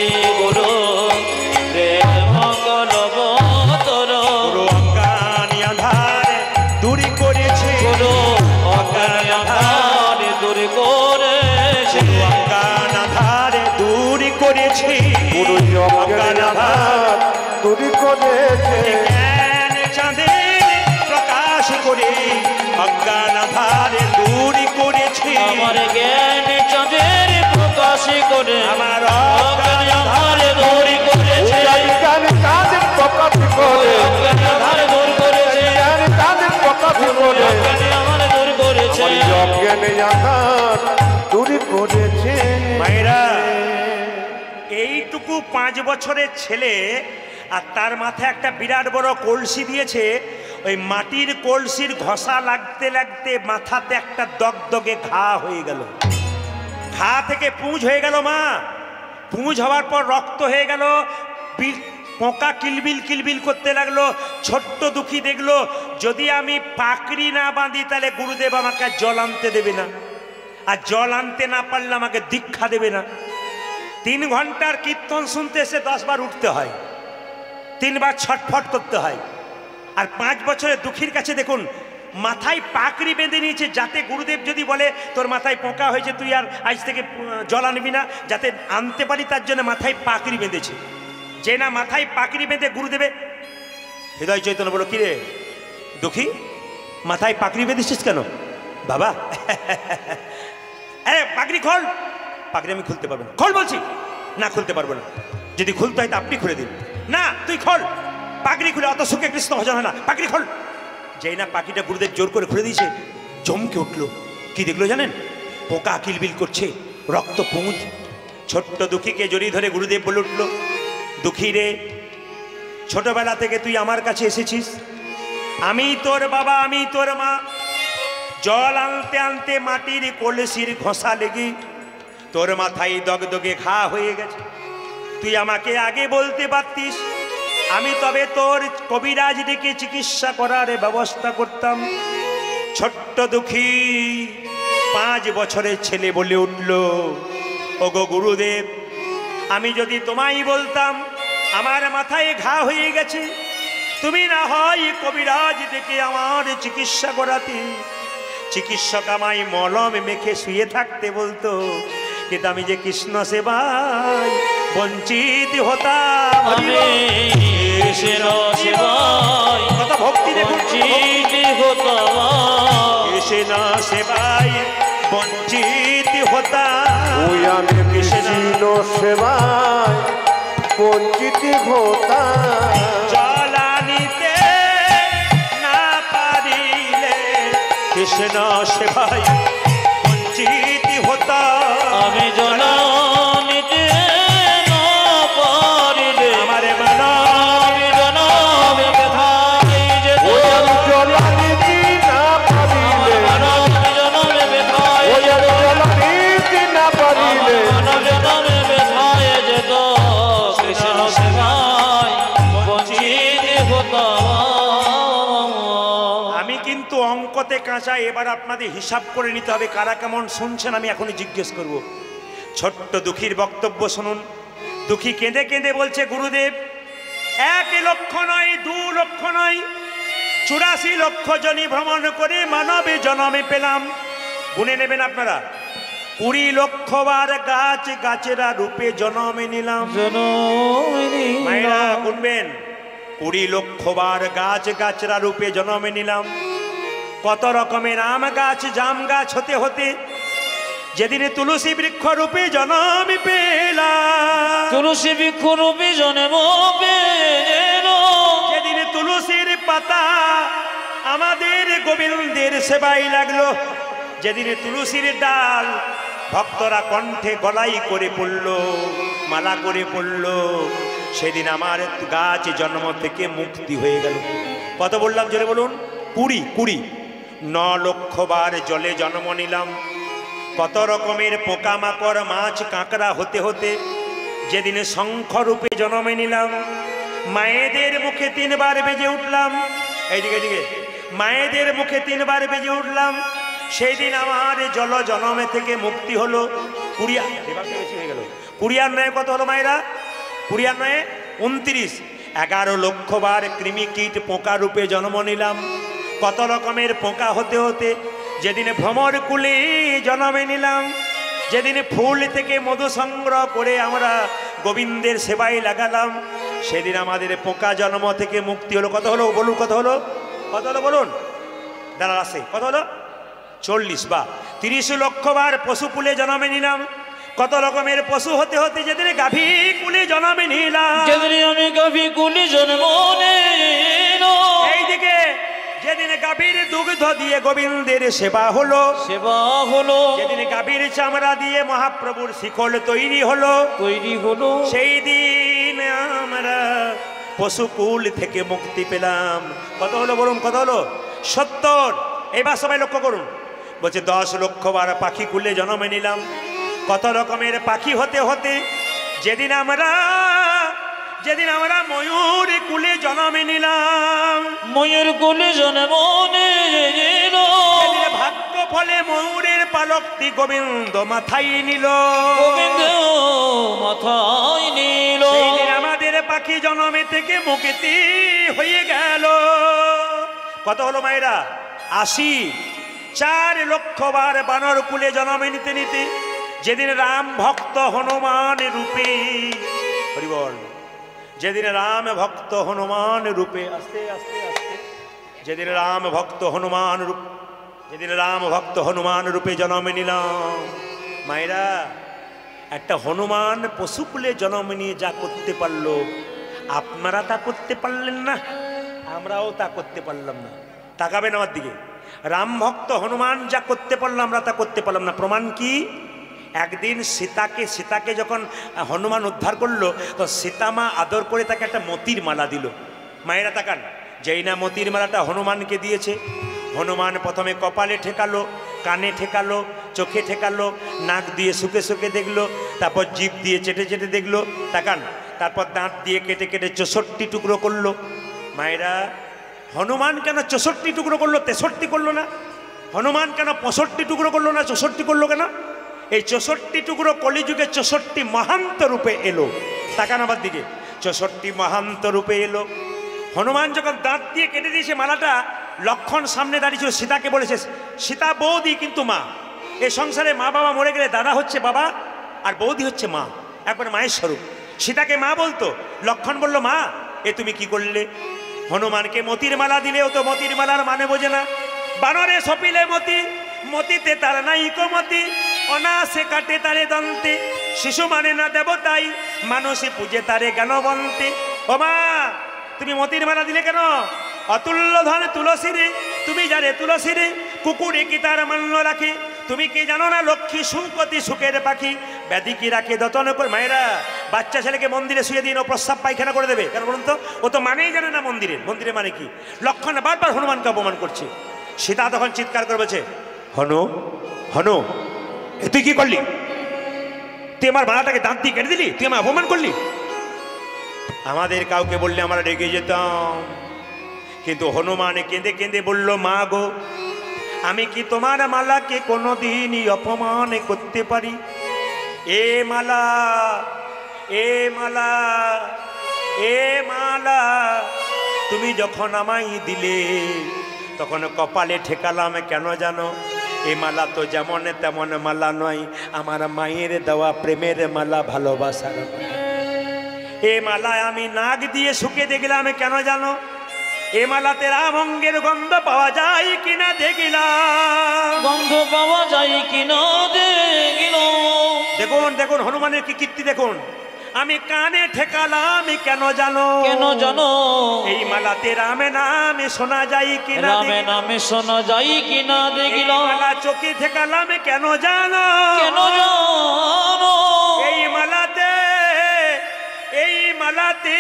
আধার দূর করেছে জ্ঞান চাঁদের প্রকাশ করে অজ্ঞান আধার দূর করেছে আমার জ্ঞান চাঁদের প্রকাশ করে আমার অজ্ঞান আধার দূর করেছে জ্ঞান তাদের প্রকাশ করে অজ্ঞান আধার দূর করেছে জ্ঞান তাদের প্রকাশ করে অজ্ঞান আধার দূর করেছে অজ্ঞান আধার দূর করেছে মায়েরা এইটুকু 5 বছরের ছেলে আর তার মাথায় একটা বিরাট বড় কলসি দিয়েছে ওই মাটির কলসির ঘষা লাগতে লাগতে মাথাতে একটা দগদগে ঘা হয়ে গেল ঘা থেকে পুঁজ হয়ে গেল মা পুঁজ হওয়ার পর রক্ত হয়ে গেল পোকা কিলবিল কিলবিল করতে লাগলো ছোট্ট দুঃখী দেখলো যদি আমি পাকড়ি না বাঁধি তাহলে গুরুদেব আমাকে জল আনতে দেবে না আর জল আনতে না পারলে আমাকে দীক্ষা দেবে না 3 ঘন্টার কীর্তন শুনতে এসে 10 বার উঠতে হয় 3 বার ছটফট করতে হয় আর 5 বছরের দুঃখীর কাছে দেখুন মাথায় পাকড়ি বেঁধে নিয়েছে যাতে গুরুদেব যদি বলে তোর মাথায় পোকা হয়েছে তুই আর আজ থেকে জল আনবি না যাতে আনতে পারি তার জন্য মাথায় পাকড়ি বেঁধেছে যে না মাথায় পাকড়ি বেঁধে গুরুদেবে হৃদয় চৈতন্য বলো কিরে দুঃখী মাথায় পাকড়ি বেঁধেছিস কেন বাবা পাকড়ি খোল পাকড়ি আমি খুলতে পারবো না খোল বলছি না খুলতে পারবো না যদি খুলতে হয় তো আপনি খুলে দিন না তুই খোল পাকড়ি খুলে অত সুখে কৃষ্ণ হজম হয় না পাকড়ি খোল যেই না পাখিটা গুরুদেব জোর করে খুলে দিয়েছে চমকে উঠলো কি দেখলো জানেন পোকা কিলবিল করছে রক্ত পুঁজ ছোট্ট দুঃখীকে জড়িয়ে ধরে গুরুদেব বলে উঠলো দুঃখী রে ছোটবেলা থেকে তুই আমার কাছে এসেছিস আমি তোর বাবা আমি তোর মা জল আনতে আনতে মাটির কলসির ঘষা লেগে তোর মাথায় দগদগে ঘা হয়ে গেছে তুই আমাকে আগে বলতে পারতিস আমি তবে তোর কবিরাজ ডেকে চিকিৎসা করার ব্যবস্থা করতাম ছোট্ট দুঃখী 5 বছরের ছেলে বলে উঠল ওগো গুরুদেব আমি যদি তোমায় বলতাম আমার মাথায় ঘা হয়ে গেছে তুমি না হয় কবিরাজ ডেকে আমার চিকিৎসা করাতে চিকিৎসক আমায় মলম মেখে শুয়ে থাকতে বলতো কিন্তু আমি যে কৃষ্ণ সেবায় বঞ্চিত হতাম কত ভক্তি দেখুন কৃষ্ণ সেবায় বঞ্চিত হতাম ওই আমি কৃষ্ণ সেবায় বঞ্চিত হতাম জল আনিতে না পারিলে কৃষ্ণ সেবায় বঞ্চিত হতাম আমি জল নিতে না পারিলে আমার মন আমি জনম ব্যথায় যেত জল নিতে না পারিলে আমি জনম ব্যথায় ওই আমি জল নিতে না পারিলে জনম ব্যথায় যেত কৃষ্ণ সেবায় বঞ্চিত হতাম আমি কিন্তু অঙ্কতে কাঁচা এবার আপনাদের হিসাব করে নিতে হবে কারা কেমন শুনছেন আমি এখনই জিজ্ঞেস করব ছোট্ট দুঃখীর বক্তব্য শুনুন দুঃখী কেঁদে কেঁদে বলছে গুরুদেব 1 লক্ষ নয় 2 লক্ষ নয় 84 লক্ষ জনি ভ্রমণ করে মানবে জন্মে পেলাম গুনে নেবেন আপনারা 20 লক্ষ বার গাছ গাছেরা রূপে জন্মে নিলাম মায়েরা গুনবেন 20 লক্ষ বার গাছ গাছরা রূপে জন্মে নিলাম কত রকমের আম গাছ জাম গাছ হতে হতে যেদিনে তুলসী বৃক্ষ রূপে জন্ম পেলাম তুলসী বৃক্ষ রূপে জন্ম পেল যেদিনে তুলসীর পাতা আমাদের গোবিন্দের সেবাই লাগলো যেদিনে তুলসীর ডাল ভক্তরা কণ্ঠে গলাই করে পড়ল মালা করে পড়ল সেদিন আমার গাছ জন্ম থেকে মুক্তি হয়ে গেল কত বললাম জোরে বলুন 20 9 লক্ষ বার জলে জন্ম নিলাম কত রকমের পোকামাকড় মাছ কাঁকড়া হতে হতে যেদিনে শঙ্খরূপে জন্মে নিলাম মায়েদের মুখে 3 বার বেজে উঠলাম এইদিকে এদিকে মায়েদের মুখে 3 বার বেজে উঠলাম সেই দিন আমার জল জন্মে থেকে মুক্তি হলো 20 আর 9 কত হলো মায়েরা 20 আর 9 29 11 লক্ষ বার কৃমি কীট পোকা রূপে জন্ম নিলাম কত রকমের পোকা হতে হতে যেদিনে ভ্রমর কুলে জন্মে নিলাম যেদিনে ফুল থেকে মধু সংগ্রহ করে আমরা গোবিন্দের সেবায় লাগালাম, সেদিন আমাদের পোকা জন্ম থেকে মুক্তি হলো। কত হলো বলুন, কত হলো, কত হলো বলুন দাঁড়া আসে, কত হলো? 40 বা 30 লক্ষ বার পশু কুলে জন্মে নিলাম। কত রকমের পশু হতে হতে যেদিন গাভী কুলে জন্মে নিলাম, যেদিন আমি গাভী কুলে জন্ম নিলাম, এইদিকে যেদিন গাভীর দুগ্ধ দিয়ে গোবিন্দের সেবা হলো, সেবা হলো, যেদিন গাভীর চামড়া দিয়ে মহাপ্রভুর শিকল তৈরি হলো, তৈরি হলো, সেই দিন আমরা পশুকুল থেকে মুক্তি পেলাম। কত হলো বলুন, কত হলো? 70। এবার সবাই লক্ষ্য করুন, বলছে 10 লক্ষ বার পাখি কুলে জন্মে নিলাম। কত রকমের পাখি হতে হতে যেদিন আমরা ময়ূর কুলে জন্মে নিলাম, ময়ূর কুলে জন্ম নিলাম, ভাগ্য ফলে ময়ূরের পালকটি গোবিন্দ মাথায় নিল, গোবিন্দ মাথায় নিল, সেইদিন আমাদের পাখি জন্মে থেকে মুক্তি হয়ে গেল। কত হলো মায়েরা? 80। 4 লক্ষ বার বানর কুলে জন্মে নিতে নিতে যেদিন রাম ভক্ত হনুমান রূপে, হরিবল, যেদিন রাম ভক্ত হনুমান রূপে, আস্তে আস্তে আস্তে, যেদিন রাম ভক্ত হনুমান রূপ, যেদিন রাম ভক্ত হনুমান রূপে জন্মে নিলাম। মায়েরা, একটা হনুমান পশুকুলে জন্ম নিয়ে যা করতে পারলো, আপনারা তা করতে পারলেন না, আমরাও তা করতে পারলাম না। তাকাবেন আমার দিকে। রাম ভক্ত হনুমান যা করতে পারলো, আমরা তা করতে পারলাম না। প্রমাণ কি? একদিন সীতাকে যখন হনুমান উদ্ধার করলো, তো সীতামা আদর করে তাকে একটা মতির মালা দিল। মায়েরা তাকান, যেই না মতির মালাটা হনুমানকে দিয়েছে, হনুমান প্রথমে কপালে ঠেকালো, কানে ঠেকালো, চোখে ঠেকালো, নাক দিয়ে শুকে শুকে দেখলো, তারপর জিভ দিয়ে চেটে চেটে দেখলো, তাকান, তারপর দাঁত দিয়ে কেটে কেটে 64 টুকরো করলো। মায়েরা, হনুমান কেন 64 টুকরো করলো, 63 করলো না? হনুমান কেন 65 টুকরো করলো না, 64 করলো কেন? এই 64 টুকরো কলিযুগে 64 মহান্ত রূপে এলো। তাকান আমার দিকে, 64 মহান্ত রূপে এলো। হনুমান যখন দাঁত দিয়ে কেটে দিয়েছে মালাটা, লক্ষণ সামনে দাঁড়িয়েছিল, সীতাকে বলেছে, সীতা বৌদি কিন্তু মা। এই সংসারে মা বাবা মরে গেলে দাদা হচ্ছে বাবা আর বৌদি হচ্ছে মা, একবার মায়ের স্বরূপ। সীতাকে মা বলতো, লক্ষণ বলল, মা এ তুমি কি করলে? হনুমানকে মতির মালা দিলেও তো মতির মালার মানে বোঝে না। বানরে সপিলে মতি, মতিতে তার নাই কমতি, অনাসে কাটে তারে দন্তে, শিশু মানে না দেবতাই, মানুষে পূজে তারে জ্ঞানবন্তে। ও মা, তুমি মতির মালা দিলে কেন? অতুল্য ধন তুলসী রে, তুমি যারে তুলসী রে, কুকুরে কি তার মান্য রাখে? তুমি কি জানো না লক্ষ্মী সুকতি সুখের পাখি, ব্যাধি কি রাখে যতন করে। মায়েরা, বাচ্চা ছেলেকে মন্দিরে শুয়ে দিন, ও প্রস্রাব পায়খানা করে দেবে কেন বলুন তো? ও তো মানেই জানে না মন্দিরে মানে কি। লক্ষণ বারবার হনুমানকে অপমান করছে। সীতা তখন চিৎকার করে বলছে, হনু এ তুই কি করলি? তুই আমার মালাটাকে দাঁত দিয়ে কেটে দিলি, তুই আমার অপমান করলি। আমাদের কাউকে বললে আমরা রেগে যেতাম, কিন্তু হনুমান কেঁদে কেঁদে বলল, মা গো, আমি কি তোমার মালাকে কোনোদিনই অপমান করতে পারি? এ মালা, এ মালা, এ মালা, তুমি যখন আমায় দিলে তখন কপালে ঠেকালাম কেন জানো? এ মালা তো যেমন তেমন মালা নয়, আমার মায়ের দেওয়া প্রেমের মালা, ভালোবাসার মালা। এ মালায় আমি নাক দিয়ে শুকে দেখলাম কেন জানো? এ মালাতে রাম অঙ্গের গন্ধ পাওয়া যায় কিনা দেখিলাম। গন্ধ পাওয়া যায় কিনা দেখিলাম। দেখুন দেখুন হনুমানের কি কীর্তি দেখুন। আমি কানে ঠেকালাম কেন জানো? কেন জানো? এই মালাতে রামে নামে শোনা যায় কিনা, রামে নামে শোনা যায় কিনা দেখিলাম। মালা চোখে ঠেকালাম কেন জানো? কেন জানো? এই মালাতে, এই মালাতে,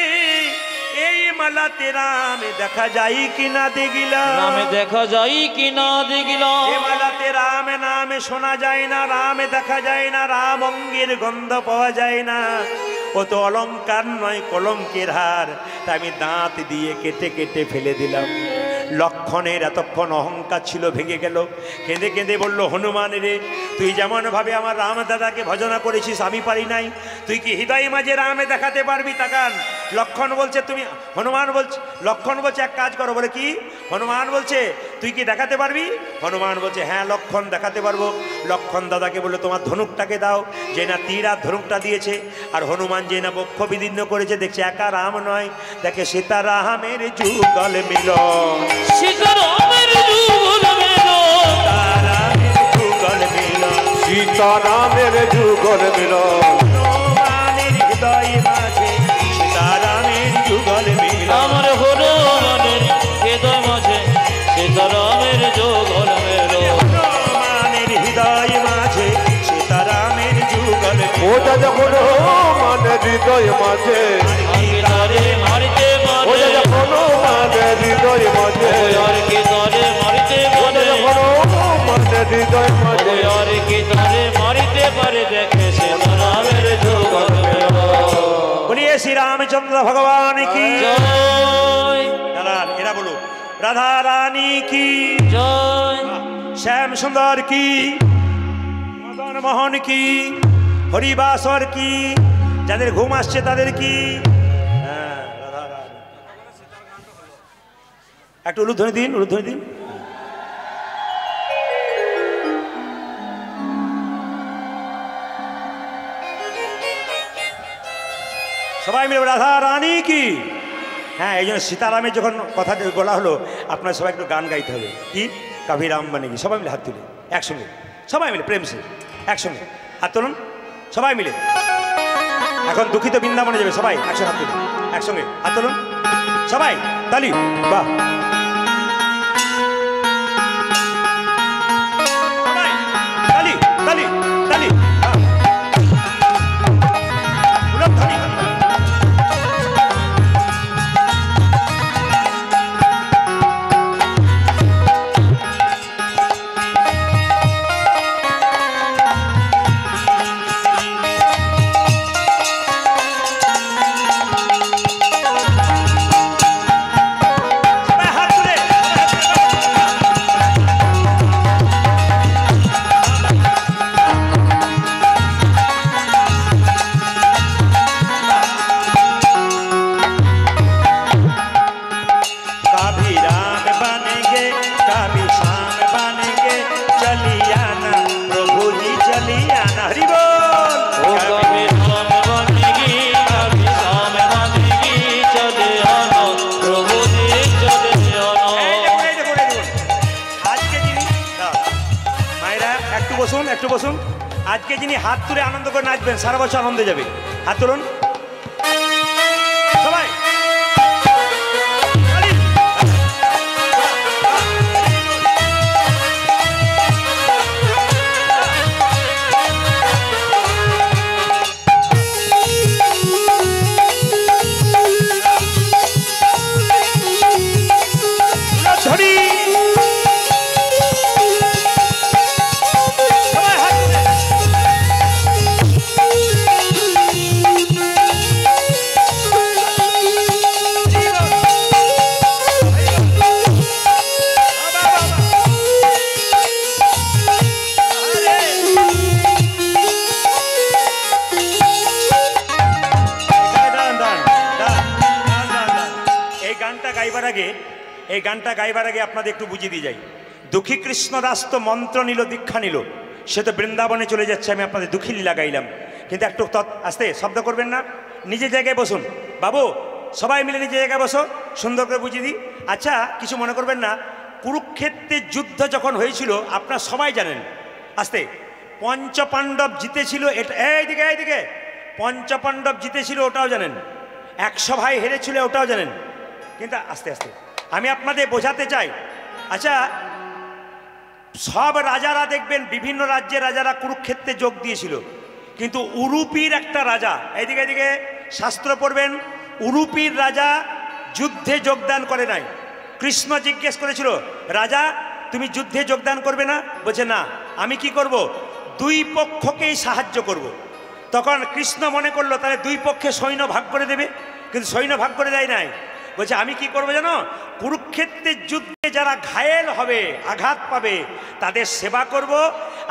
এই মালাতে রামে দেখা যায় কিনা দেখিলাম। রামে দেখা যায় কিনা দেখিলাম। এ মালাতে রামে নামে শোনা যায় না, রামে দেখা যায় না, রাম অঙ্গের গন্ধ পাওয়া যায় না। ও তো অলঙ্কার নয়, কলঙ্কের হার। তাই আমি দাঁত দিয়ে কেটে কেটে ফেলে দিলাম। লক্ষণের এতক্ষণ অহংকার ছিল ভেঙে গেল। কেঁদে কেঁদে বলল, হনুমান রে, তুই যেমন ভাবে আমার রাম দাদাকে ভজনা করেছিস আমি পারি নাই, তুই কি হৃদয় মাঝে রামে দেখাতে পারবি? তাকান, লক্ষণ বলছে তুমি, হনুমান বলছে, লক্ষণ বলছে এক কাজ করো, বলে কি? হনুমান বলছে তুই কি দেখাতে পারবি? হনুমান বলছে হ্যাঁ লক্ষণ দেখাতে পারবো। লক্ষণ দাদাকে বললো তোমার ধনুকটাকে দাও, যে না তীর আর ধনুকটা দিয়েছে। আর হনুমান যে না বক্ষ বিদীর্ণ করেছে, দেখছে একা রাম নয়, দেখে সীতারামের যুগল মিলন, সীতারামের যুগল মিলন, যুগল মিলন, সীতারামের যুগল মিলন, হনুমানের হৃদয় মাঝে সীতারামের যুগল মিলন, আমার হনুমানের হৃদয় মাঝে সীতারামের যুগল মিলন, হনুমানের হৃদয় মাঝে সীতারামের যুগল ও দাদা হনুমানের হৃদয় মাঝে, তারে মারিতে ও পারে, দাদা হনুমানের হৃদয় মাঝে, আর কি তারে মারিতে ও পারে, দাদা হনুমানের হৃদয় মাঝে, আর কি তারে মারিতে পারে, দেখে সীতারামের যুগল মিলন। বলিয়ে শ্রী রামচন্দ্র ভগবান কি জয় দাঁড়ান, এরা বলো রাধা রানী কি, জয়, শ্যাম সুন্দর কি, মদন মোহন কি, হরিবাসর কি, যাদের ঘুম আসছে তাদের কি? হ্যাঁ, রাধা রানী। একটু উলুধ্বনি দিন, উলুধ্বনি দিন। সবাই মিলে রাধা রানী কি। হ্যাঁ, এই জন্য সীতারামের যখন কথা বলা হলো, আপনার সবাই একটু গান গাইতে হবে। কি? কাভি রাম মানে কি? সবাই মিলে হাত তুলে একসঙ্গে, সবাই মিলে প্রেম সে একসঙ্গে হাত তুলুন, সবাই মিলে। এখন দুঃখিত বৃন্দাবনে যাবে, সবাই একসঙ্গে হাত তুলুন, একসঙ্গে হাত তুলুন সবাই, তালি, বাহ, সবাই তালি তালি তালি, বাহ। উলুধ্বনি। একটু বসুন। আজকে যিনি হাত তুলে আনন্দ করে নাচবেন, সারা বছর আনন্দে যাবে। হাত তুলুন সবাই। এই গানটা গাইবার আগে আপনাদের একটু বুঝিয়ে দিয়ে যাই। দুঃখী কৃষ্ণদাস তো মন্ত্র নিল, দীক্ষা নিল, সে তো বৃন্দাবনে চলে যাচ্ছে। আমি আপনাদের দুঃখী লীলা গাইলাম, কিন্তু একটু আস্তে শব্দ করবেন না, নিজের জায়গায় বসুন। বাবু সবাই মিলে নিজের জায়গায় বসো, সুন্দর করে বুঝিয়ে দিই। আচ্ছা, কিছু মনে করবেন না, কুরুক্ষেত্রের যুদ্ধ যখন হয়েছিল আপনারা সবাই জানেন। আস্তে, পঞ্চপাণ্ডব জিতেছিল, এটা এইদিকে এইদিকে, পঞ্চপাণ্ডব জিতেছিল ওটাও জানেন, 100 ভাই হেরেছিল ওটাও জানেন। কিন্তু আস্তে আস্তে আমি আপনাদের বোঝাতে চাই। আচ্ছা, সব রাজারা দেখবেন, বিভিন্ন রাজ্যের রাজারা কুরুক্ষেত্রে যোগ দিয়েছিল, কিন্তু উরুপির একটা রাজা, এইদিকে এইদিকে শাস্ত্র পড়বেন, উরুপির রাজা যুদ্ধে যোগদান করে নাই। কৃষ্ণ জিজ্ঞেস করেছিল, রাজা তুমি যুদ্ধে যোগদান করবে না? বলছে না, আমি কি করব? দুই পক্ষকেই সাহায্য করব। তখন কৃষ্ণ মনে করলো তাহলে দুই পক্ষে সৈন্য ভাগ করে দেবে, কিন্তু সৈন্য ভাগ করে দেয় নাই। বলছে আমি কি করবো জানো, কুরুক্ষেত্রের যুদ্ধে যারা ঘায়েল হবে, আঘাত পাবে, তাদের সেবা করব,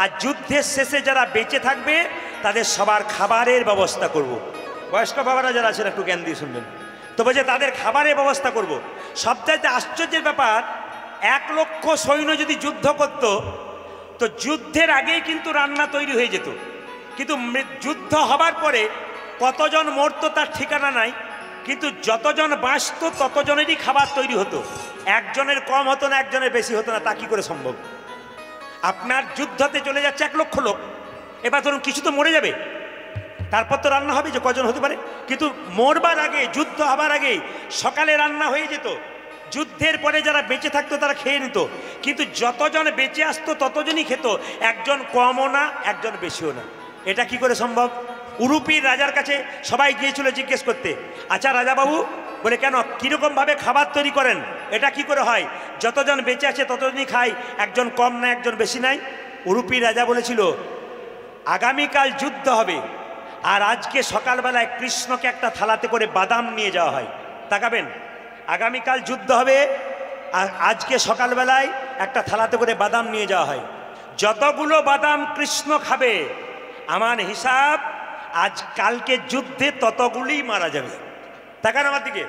আর যুদ্ধের শেষে যারা বেঁচে থাকবে তাদের সবার খাবারের ব্যবস্থা করব। বয়স্ক বাবারা যারা আছেন একটু জ্ঞান দিয়ে শুনবেন। তো বলছে তাদের খাবারের ব্যবস্থা করব। সবচাইতে আশ্চর্যের ব্যাপার, 1 লক্ষ সৈন্য যদি যুদ্ধ করত তো যুদ্ধের আগেই কিন্তু রান্না তৈরি হয়ে যেত, কিন্তু যুদ্ধ হবার পরে কতজন মরতো তার ঠিকানা নাই, কিন্তু যতজন বাঁচত ততজনেরই খাবার তৈরি হতো, একজনের কম হতো না, একজনের বেশি হতো না। তা কি করে সম্ভব? আপনার যুদ্ধতে চলে যাচ্ছে 1 লক্ষ লোক, এবার ধরুন কিছু তো মরে যাবে, তারপর তো রান্না হবে, যে কজন হতে পারে, কিন্তু মরবার আগে, যুদ্ধ হবার আগে সকালে রান্না হয়ে যেত, যুদ্ধের পরে যারা বেঁচে থাকতো তারা খেয়ে নিত, কিন্তু যতজন বেঁচে আসতো ততজনই খেত, একজন কমও না একজন বেশিও না। এটা কি করে সম্ভব? উরুপির রাজার কাছে সবাই গিয়েছিল জিজ্ঞেস করতে, আচ্ছা রাজাবাবু, বলে কেন, কীরকমভাবে খাবার তৈরি করেন, এটা কি করে হয়, যতজন বেঁচে আছে ততজনই খায়, একজন কম না একজন বেশি নাই? উরুপির রাজা বলেছিল, আগামীকাল যুদ্ধ হবে, আর আজকে সকালবেলায় কৃষ্ণকে একটা থালাতে করে বাদাম নিয়ে যাওয়া হয়। তাকাবেন, আগামীকাল যুদ্ধ হবে আর আজকে সকালবেলায় একটা থালাতে করে বাদাম নিয়ে যাওয়া হয়। যতগুলো বাদাম কৃষ্ণ খাবে, আমার হিসাব আজ কালকে যুদ্ধে ততগুলি মারা যাবে। তাকান আমার দিকে,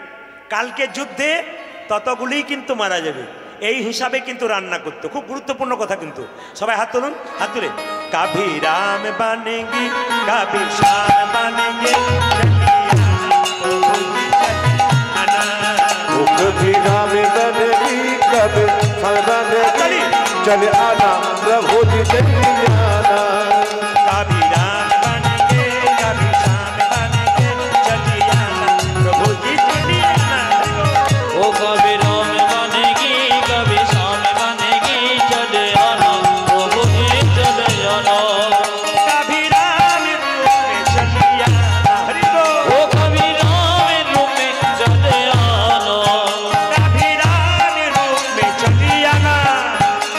কালকে যুদ্ধে ততগুলি কিন্তু মারা যাবে, এই হিসাবে কিন্তু রান্না করতো। খুব গুরুত্বপূর্ণ কথা কিন্তু। সবাই হাত তুলুন, হাত তুলে, কাভি রাম বানেগি কাভি শাম বানেগে, कभी राम बनेगी कभी शाम बनेगी, चले आना प्रभु जी चली आना। कभी राम बनेंगे कभी शाम बनेंगे, चली आना प्रभु जी चली आना। ओ कभी राम बनेगी कभी शाम बनेगी, चले आना प्रभु जी चले आना। कभी राम रूप में चली आना, हरि बोल। ओ कभी राम रूप में चले आना, कभी राम रूप में चली आना,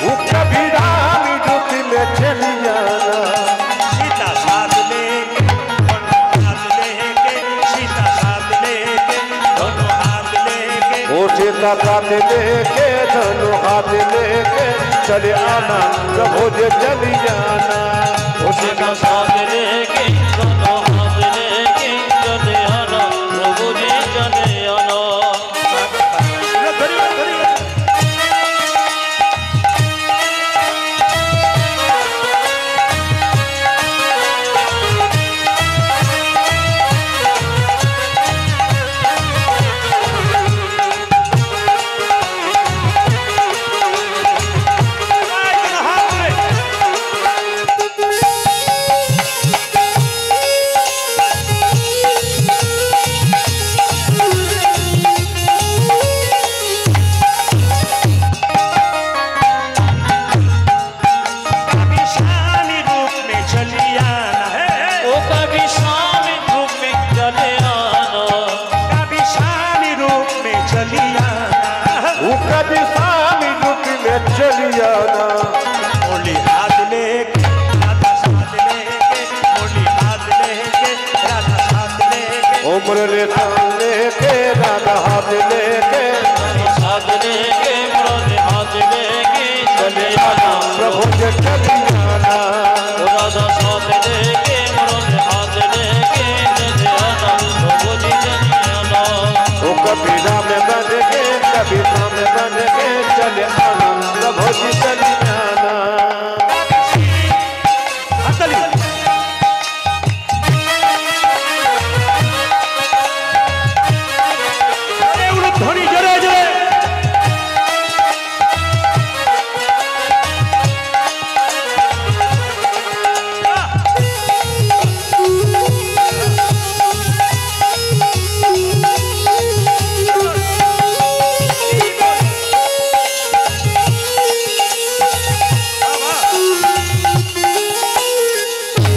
वो कभी राम रूप में चली आना। सीता साथ लेके दोनों हाथ लेके, सीता साथ लेके दोनों हाथ लेके, वो सीता साथ लेके दोनों हाथ लेके, चले आना प्रभु जी चली आना। उसी का साथ लेके दोनों हाथ लेके, चले आना प्रभु जी चले आना। कभी शाम रूप में चली आना है, ओ कभी शाम रूप में चले आना, कभी शाम रूप में चली आना, वो कभी स्वामी रूप में चली आना। मुरली हाथ लेके राधा साथ लेके, मुरली हाथ लेके राधा साथ लेके, उम्र रे लेके राधा हाथ लेके, साथ लेके मुराद हाथ लेके, चले आना प्रभु जी चली आना। राधा साथ लेके मुराद हाथ लेके, चले आना प्रभु जी चले आना। वो कभी राम बनेगे कभी शाम बनेगे, चले आना प्रभु जी चली आना। हाथ ताली। अरे उलट ध्वनि जोरे जोरे।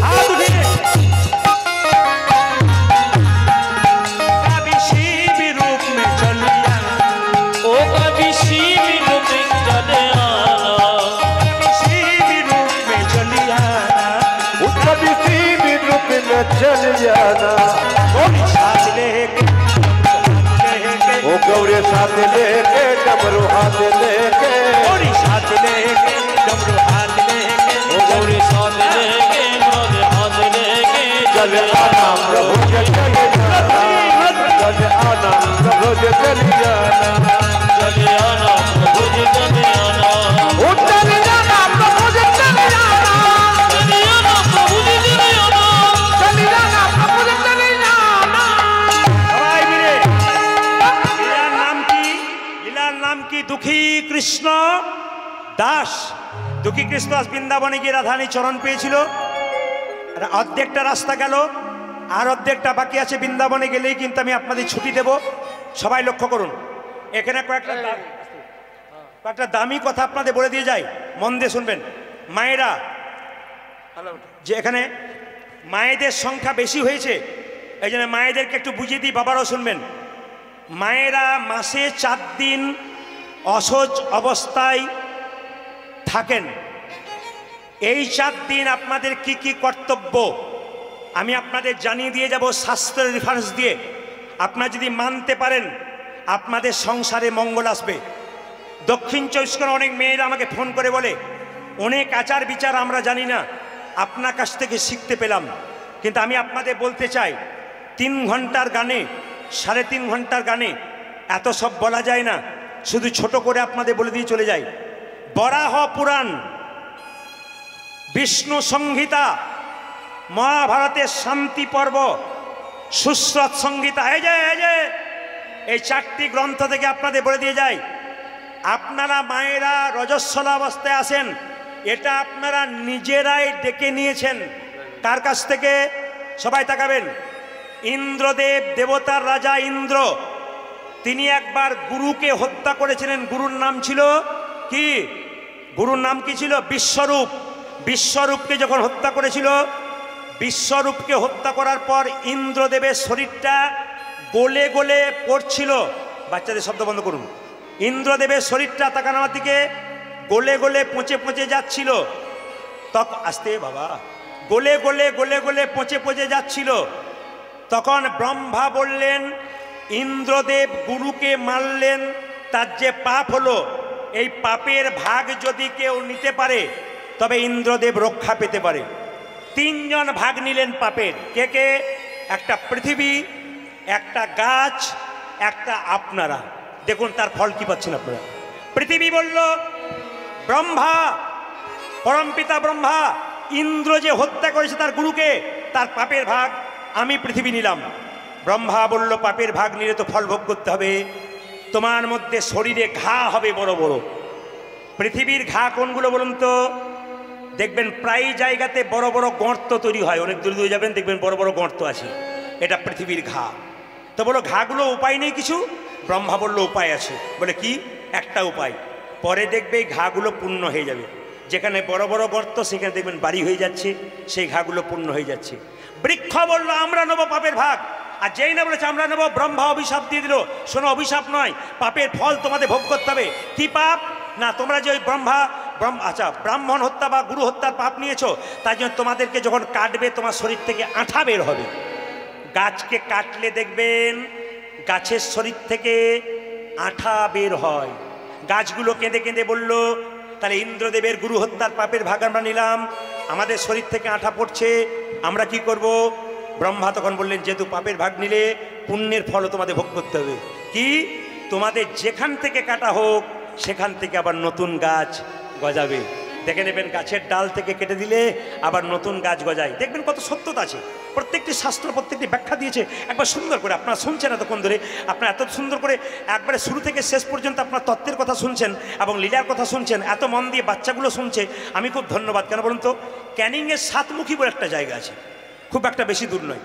हाथ उठिए। कभी शिव रूप में चली आना, ओ कभी शिव रूप में चले आना, कभी शिव रूप में चली आना, वो कभी शिव रूप में चली आना। साथ लेके हाथ लेके, वो गौरे साथ लेके डमरू हाथ लेके, गोरी साथ लेके डमरू हाथ लेके, ओ गौरी साथ लेके मुराद हाथ लेके, चले आना प्रभु जी चली आना। चले आना आनंद भुज चली जाना चले आना प्रभु जी चले आना चली जाना प्रभु जी चली जाना चले आना प्रभु जी चले आना चली जाना प्रभु जी चली जाना সবাই মিলে লীলার নাম কি? লীলার নাম কি? দুঃখী কৃষ্ণ দাস। দুঃখী কৃষ্ণ দাস বৃন্দাবনে গিয়ে রাধারানী চরণ পেয়েছিল। অর্ধেকটা রাস্তা গেল, আর অর্ধেকটা বাকি আছে। বৃন্দাবনে গেলেই কিন্তু আমি আপনাদের ছুটি দেব। সবাই লক্ষ্য করুন, এখানে কয়েকটা দামি কথা আপনাদের বলে দিয়ে যাই, মন দিয়ে শুনবেন। মায়েরা, যে এখানে মায়েদের সংখ্যা বেশি হয়েছে, এই জন্য মায়েদেরকে একটু বুঝিয়ে দিই, বাবারাও শুনবেন। মায়েরা মাসে 4 দিন অসহজ অবস্থায় থাকেন। এই 4 দিন আপনাদের কি কি কর্তব্য আমি আপনাদের জানিয়ে দিয়ে যাব শাস্ত্রের রেফারেন্স দিয়ে। আপনারা যদি মানতে পারেন আপনাদের সংসারে মঙ্গল আসবে। দক্ষিণ 24 পরগনার অনেক মেয়েরা আমাকে ফোন করে বলে, অনেক আচার বিচার আমরা জানি না, আপনার কাছ থেকে শিখতে পেলাম। কিন্তু আমি আপনাদের বলতে চাই, 3 ঘন্টার গানে, 3.5 ঘন্টার গানে এত সব বলা যায় না। শুধু ছোট করে আপনাদের বলে দিয়ে চলে যাই। বরাহ পুরাণ, বিষ্ণু সংহিতা, মহাভারতের শান্তি পর্ব, সুশ্রত সংহিতা, এই 4টি গ্রন্থ থেকে আপনাদের বলে দিয়ে যাই। আপনারা মায়েরা রজস্বলা অবস্থায় আসেন, এটা আপনারা নিজেরাই ডেকে নিয়েছেন। কার কাছ থেকে? সবাই তাকাবেন। ইন্দ্রদেব, দেবতার রাজা ইন্দ্র, তিনি একবার গুরুকে হত্যা করেছিলেন। গুরুর নাম ছিল কি? গুরুর নাম কি ছিল? বিশ্বরূপ। বিশ্বরূপকে যখন হত্যা করেছিল, বিশ্বরূপকে হত্যা করার পর ইন্দ্রদেবের শরীরটা গলে গলে পড়ছিল। বাচ্চাদের শব্দ বন্ধ করুন। ইন্দ্রদেবের শরীরটা তাকানোর দিকে গলে গলে পচে পচে যাচ্ছিল। তখন আসতে বাবা, গলে গলে গলে গলে পচে পচে যাচ্ছিল। তখন ব্রহ্মা বললেন, ইন্দ্রদেব গুরুকে মারলেন, তার যে পাপ হলো, এই পাপের ভাগ যদি কেউ নিতে পারে তবে ইন্দ্রদেব রক্ষা পেতে পারে। 3 জন ভাগ নিলেন পাপের। কে কে? একটা পৃথিবী, একটা গাছ, একটা আপনারা। দেখুন তার ফল কি পাচ্ছেন আপনারা। পৃথিবী বলল, ব্রহ্মা, পরমপিতা ব্রহ্মা, ইন্দ্র যে হত্যা করেছে তার গুরুকে, তার পাপের ভাগ আমি পৃথিবী নিলাম। ব্রহ্মা বলল, পাপের ভাগ নিলে তো ফল ভোগ করতে হবে, তোমার মধ্যে শরীরে ঘা হবে বড় বড়। পৃথিবীর ঘা কোনগুলো বলুন তো? দেখবেন প্রায় জায়গাতে বড় বড় গর্ত তৈরি হয়। অনেক দূরে দূরে যাবেন, দেখবেন বড় বড় গর্ত আছে। এটা পৃথিবীর ঘা। তো বলো, ঘাগুলো উপায় নেই কিছু? ব্রহ্মা বলল, উপায় আছে। বলে কি? একটা উপায়। পরে দেখবে এই ঘাগুলো পূর্ণ হয়ে যাবে। যেখানে বড় বড় গর্ত সেখানে দেখবেন বাড়ি হয়ে যাচ্ছে, সেই ঘাগুলো পূর্ণ হয়ে যাচ্ছে। বৃক্ষ বলল, আমরা নেব পাপের ভাগ। আর যেই না বলেছে আমরা নেব, ব্রহ্মা অভিশাপ দিয়ে দিল। শোনো, অভিশাপ নয়, পাপের ফল তোমাদের ভোগ করতে হবে। কি পাপ? না, তোমরা যে ওই ব্রাহ্মণ হত্যা বা গুরু হত্যার পাপ নিয়েছো, তাই জন্য তোমাদেরকে যখন কাটবে তোমার শরীর থেকে আঠা বের হবে। গাছকে কাটলে দেখবেন গাছের শরীর থেকে আঠা বের হয়। গাছগুলো কেঁদে কেঁদে বলল, তাহলে ইন্দ্রদেবের গুরু হত্যার পাপের ভাগ আমরা নিলাম, আমাদের শরীর থেকে আঠা পড়ছে, আমরা কি করব? ব্রহ্মা তখন বললেন, যেহেতু পাপের ভাগ নিলে পুণ্যের ফলও তোমাদের ভোগ করতে হবে। কি? তোমাদের যেখান থেকে কাটা হোক সেখান থেকে আবার নতুন গাছ গজাবে। দেখে নেবেন, গাছের ডাল থেকে কেটে দিলে আবার নতুন গাছ গজায়। দেখবেন কত সত্যতা আছে। প্রত্যেকটি শাস্ত্র প্রত্যেকটি ব্যাখ্যা দিয়েছে একবার সুন্দর করে। আপনারা শুনছেন এতক্ষণ ধরে, আপনারা এত সুন্দর করে একবারে শুরু থেকে শেষ পর্যন্ত আপনার তত্ত্বের কথা শুনছেন এবং লীলার কথা শুনছেন। এত মন দিয়ে বাচ্চাগুলো শুনছে, আমি খুব ধন্যবাদ। কেন বলুন তো? ক্যানিংয়ের সাতমুখী বলে একটা জায়গা আছে, খুব একটা বেশি দূর নয়।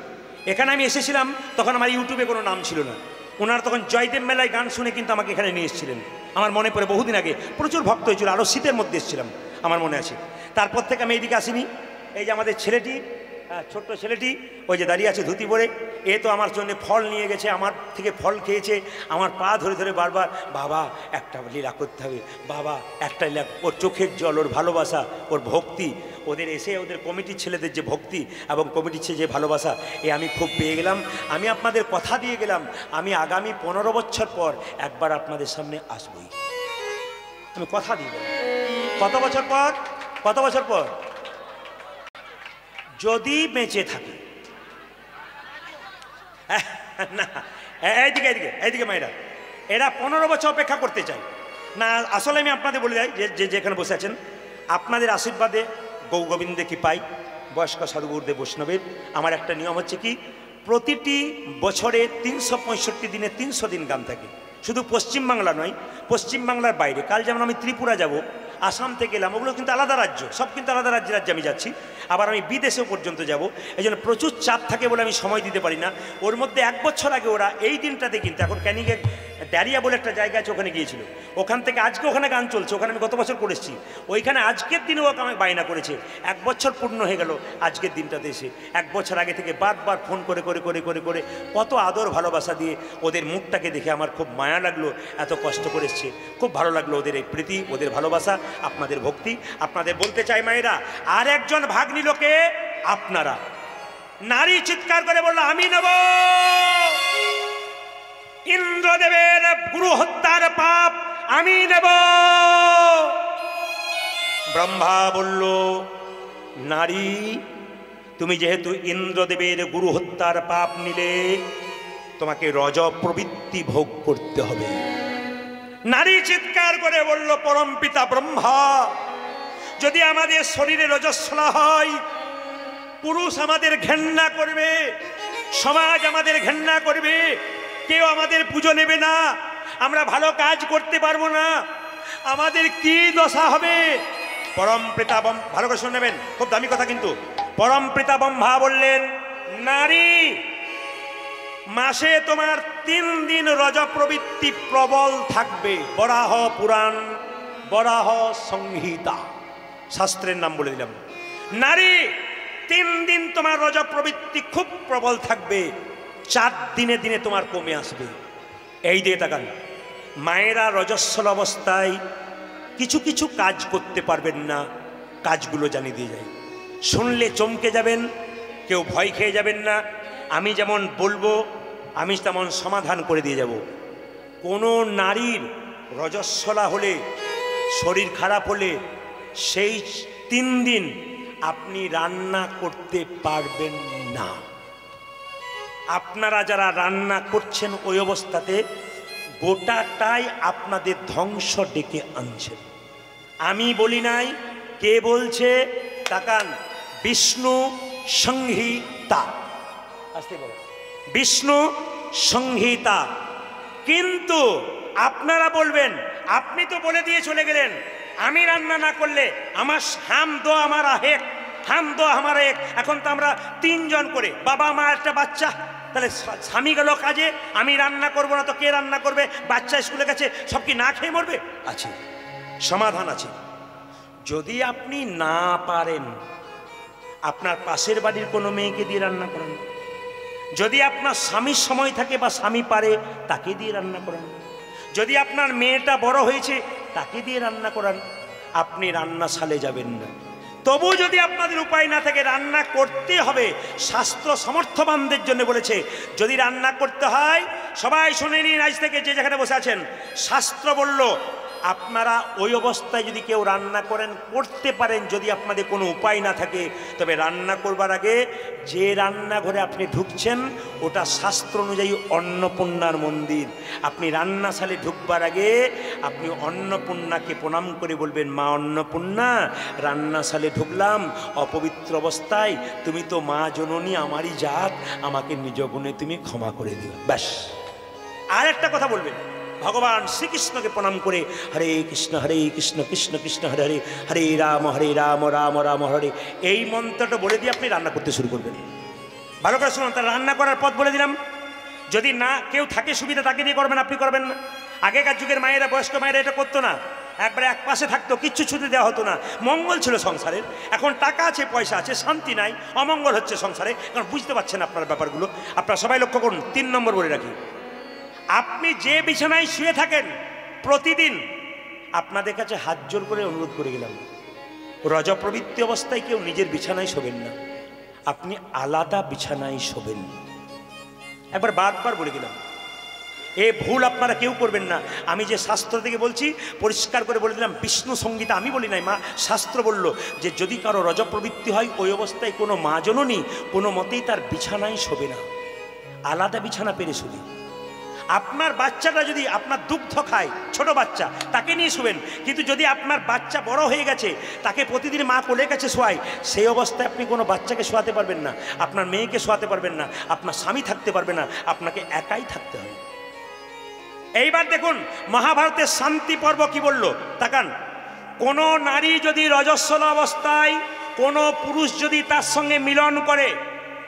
এখানে আমি এসেছিলাম, তখন আমার ইউটিউবে কোনো নাম ছিল না। ওনারা তখন জয়দেব মেলায় গান শুনে কিন্তু আমাকে এখানে নিয়ে এসেছিলেন। আমার মনে পড়ে বহুদিন আগে প্রচুর ভক্ত হয়েছিল, আরও শীতের মধ্যে এসেছিলাম, আমার মনে আছে। তারপর থেকে আমি এইদিকে আসিনি। এই যে আমাদের ছেলেটি, ছোট্ট ছেলেটি ওই যে দাঁড়িয়ে আছে ধুতি পরে, এ তো আমার জন্য ফল নিয়ে গেছে, আমার থেকে ফল খেয়েছে, আমার পা ধরে ধরে বারবার, বাবা একটা লীলা করতে হবে, বাবা একটা লীলা। ওর চোখের জল, ওর ভালোবাসা, ওর ভক্তি, ওদের এসে ওদের কমিটির ছেলেদের যে ভক্তি এবং কমিটির ছেলে যে ভালোবাসা, আমি খুব পেয়ে গেলাম। আমি আপনাদের কথা দিয়ে গেলাম, আমি আগামী 15 বছর পর একবার আপনাদের সামনে আসবই। আমি কথা দিয়ে গেলাম। কত বছর পর? কত বছর পর? যদি বেঁচে থাকে। না, এইদিকে এইদিকে এইদিকে মায়েরা, এরা 15 বছর অপেক্ষা করতে চায় না। আসলে আমি আপনাদের বলে যাই, যে যেখানে বসে আছেন, আপনাদের আশীর্বাদে গৌ গোবিন্দে কি পাই, বয়স্ক সাধু গুরুদেব বৈষ্ণবের আমার একটা নিয়ম হচ্ছে কি, প্রতিটি বছরে 365 দিনে 300 দিন গান থাকে। শুধু পশ্চিমবাংলা নয়, পশ্চিমবাংলার বাইরে। কাল যেমন আমি ত্রিপুরা যাব, আসাম থেকে এলাম, ওগুলো কিন্তু আলাদা রাজ্য, সব কিন্তু আলাদা রাজ্যে রাজ্যে আমি যাচ্ছি। আবার আমি বিদেশেও পর্যন্ত যাব, এই জন্য প্রচুর চাপ থাকে বলে আমি সময় দিতে পারি না। ওর মধ্যে 1 বছর আগে ওরা এই দিনটাতে কিন্তু, এখন ক্যানিংয়ে ডারিয়া বলে একটা জায়গা আছে, ওখানে গিয়েছিল। ওখান থেকে আজকে ওখানে গান চলছে, ওখানে আমি গত বছর করেছি। ওইখানে আজকের দিনে ওকে আমাকে বায়না করেছে, 1 বছর পূর্ণ হয়ে গেল আজকের দিনটাতে এসে। 1 বছর আগে থেকে বারবার ফোন করে করে করে করে করে কত আদর ভালোবাসা দিয়ে ওদের মুখটাকে দেখে আমার খুব মায়া লাগলো। এত কষ্ট করে এসছে, খুব ভালো লাগলো ওদের এই প্রীতি, ওদের ভালোবাসা, আপনাদের ভক্তি। আপনাদের বলতে চাই মায়েরা, আর একজন ভাগ নিল কে? আপনারা। নারী চিৎকার করে বলল, আমি নেব ইন্দ্রদেবের গুরু হত্যার পাপ, আমি নেব। ব্রহ্মা বলল, নারী তুমি যেহেতু ইন্দ্রদেবের গুরু হত্যার পাপ নিলে, তোমাকে রজ প্রবৃত্তি ভোগ করতে হবে। নারী চিৎকার করে বলল, পরমপিতা ব্রহ্মা, যদি আমাদের শরীরে রজস্বলা হয়, পুরুষ আমাদের ঘেন্না করবে, সমাজ আমাদের ঘেন্না করবে, কেউ আমাদের পুজো নেবে না, আমরা ভালো কাজ করতে পারবো না, আমাদের কি দশা হবে? পরমপিতা ভালো করে শুনে নেবেন, খুব দামি কথা কিন্তু। পরমপিতা ব্রহ্মা বললেন, নারী, মাসে তোমার 3 দিন রজ প্রবৃত্তি প্রবল থাকবে। বরাহ পুরাণ, বরাহ সংহিতা, শাস্ত্রের নাম বলে দিলাম। নারী, 3 দিন তোমার রজ প্রবৃত্তি খুব প্রবল থাকবে, 4 দিনে দিনে তোমার কমে আসবে। এই দিয়ে তাকান, মায়েরা রজস্বল অবস্থায় কিছু কিছু কাজ করতে পারবেন না, কাজগুলো জানিয়ে দিয়ে যায়। শুনলে চমকে যাবেন, কেউ ভয় খেয়ে যাবেন না। আমি যেমন বলবো, আমি তেমন সমাধান করে দিয়ে যাব। কোনো নারীর রজস্বলা হলে, শরীর খারাপ হলে, সেই 3 দিন আপনি রান্না করতে পারবেন না। আপনারা যারা রান্না করছেন ওই অবস্থাতে, গোটাটাই আপনাদের ধ্বংস ডেকে আনছেন। আমি বলি নাই, কে বলছে? তাকান, বিষ্ণু সংহিতা, আসতে বলো, বিষ্ণু সংহিতা। কিন্তু আপনারা বলবেন, আপনি তো বলে দিয়ে চলে গেলেন, আমি রান্না না করলে আমার হাম দো আমার আহেক, হাম দো আমার এক। এখন তো আমরা 3 জন করে, বাবা মা একটা বাচ্চা, তাহলে স্বামী গেল কাজে, আমি রান্না করবো না তো কে রান্না করবে? বাচ্চা স্কুলে গেছে, সব কি না খেয়ে মরবে? আছে, সমাধান আছে। যদি আপনি না পারেন, আপনার পাশের বাড়ির কোনো মেয়েকে দিয়ে রান্না করেন। যদি আপনার স্বামীর সময় থাকে বা স্বামী পারে, তাকে দিয়ে রান্না করেন। যদি আপনার মেয়েটা বড় হয়েছে, তাকে দিয়ে রান্না করান। আপনি রান্নাশালে যাবেন না। তবু যদি আপনাদের উপায় না থাকে, রান্না করতে হবে। শাস্ত্র সমর্থবানদের জন্য বলেছে, যদি রান্না করতে হয়, সবাই শুনে নিন আজ থেকে যে যেখানে বসে আছেন, শাস্ত্র বলল আপনারা ওই অবস্থায় যদি কেউ রান্না করেন, করতে পারেন, যদি আপনাদের কোনো উপায় না থাকে, তবে রান্না করবার আগে যে রান্নাঘরে আপনি ঢুকছেন, ওটা শাস্ত্র অনুযায়ী অন্নপূর্ণার মন্দির। আপনি রান্নাশালে ঢুকবার আগে আপনি অন্নপূর্ণাকে প্রণাম করে বলবেন, মা অন্নপূর্ণা, রান্নাশালে ঢুকলাম অপবিত্র অবস্থায়, তুমি তো মা জননী, আমারই জাত, আমাকে নিজ গুণে তুমি ক্ষমা করে দিও। ব্যাস। আর একটা কথা বলবেন, ভগবান শ্রীকৃষ্ণকে প্রণাম করে হরে কৃষ্ণ কৃষ্ণ কৃষ্ণ হরে হরে, হরে রাম রাম রাম হরে, এই মন্ত্রটা বলে দিয়ে আপনি রান্না করতে শুরু করবেন। ভালো করে শুনুন, তার রান্না করার পথ বলে দিলাম। যদি না কেউ থাকে সুবিধা, তাকে দিয়ে করবেন, আপনি করবেন না। আগেকার যুগের মায়েরা, বয়স্ক মায়েরা এটা করতো না, একবারে এক পাশে থাকতো, কিচ্ছু ছুটি দেওয়া হতো না, মঙ্গল ছিল সংসারের। এখন টাকা আছে, পয়সা আছে, শান্তি নাই, অমঙ্গল হচ্ছে সংসারে, কারণ বুঝতে পারছেন আপনার ব্যাপারগুলো। আপনারা সবাই লক্ষ্য করুন। 3 নম্বর বলে রাখি, আপনি যে বিছানায় শুয়ে থাকেন, প্রতিদিন আপনাদের কাছে হাত জোর করে অনুরোধ করে গেলাম, রজপ্রবৃত্তি অবস্থায় কেউ নিজের বিছানায় শোবেন না, আপনি আলাদা বিছানায় শোবেন। একবার বারবার বলে গেলাম, এ ভুল আপনারা কেউ করবেন না। আমি যে শাস্ত্র থেকে বলছি, পরিষ্কার করে বলে দিলাম, বিষ্ণু সংগীতা আমি বলি নাই, মা শাস্ত্র বলল যে যদি কারো রজপ্রবৃত্তি হয়, ওই অবস্থায় কোনো মা জননী কোনো মতেই তার বিছানায় শোবে না, আলাদা বিছানা পেরে শুধু। আপনার বাচ্চাটা যদি আপনার দুগ্ধ খায়, ছোট বাচ্চা, তাকে নিয়ে শুবেন। কিন্তু যদি আপনার বাচ্চা বড় হয়ে গেছে, তাকে প্রতিদিন মা কোলের কাছে শোয়ায়, সেই অবস্থায় আপনি কোনো বাচ্চাকে শোয়াতে পারবেন না, আপনার মেয়েকে শোয়াতে পারবেন না, আপনার স্বামী থাকতে পারবে না, আপনাকে একাই থাকতে হবে। এইবার দেখুন মহাভারতের শান্তি পর্ব কি বলল, তাকান। কোনো নারী যদি রজস্বলা অবস্থায় কোনো পুরুষ যদি তার সঙ্গে মিলন করে,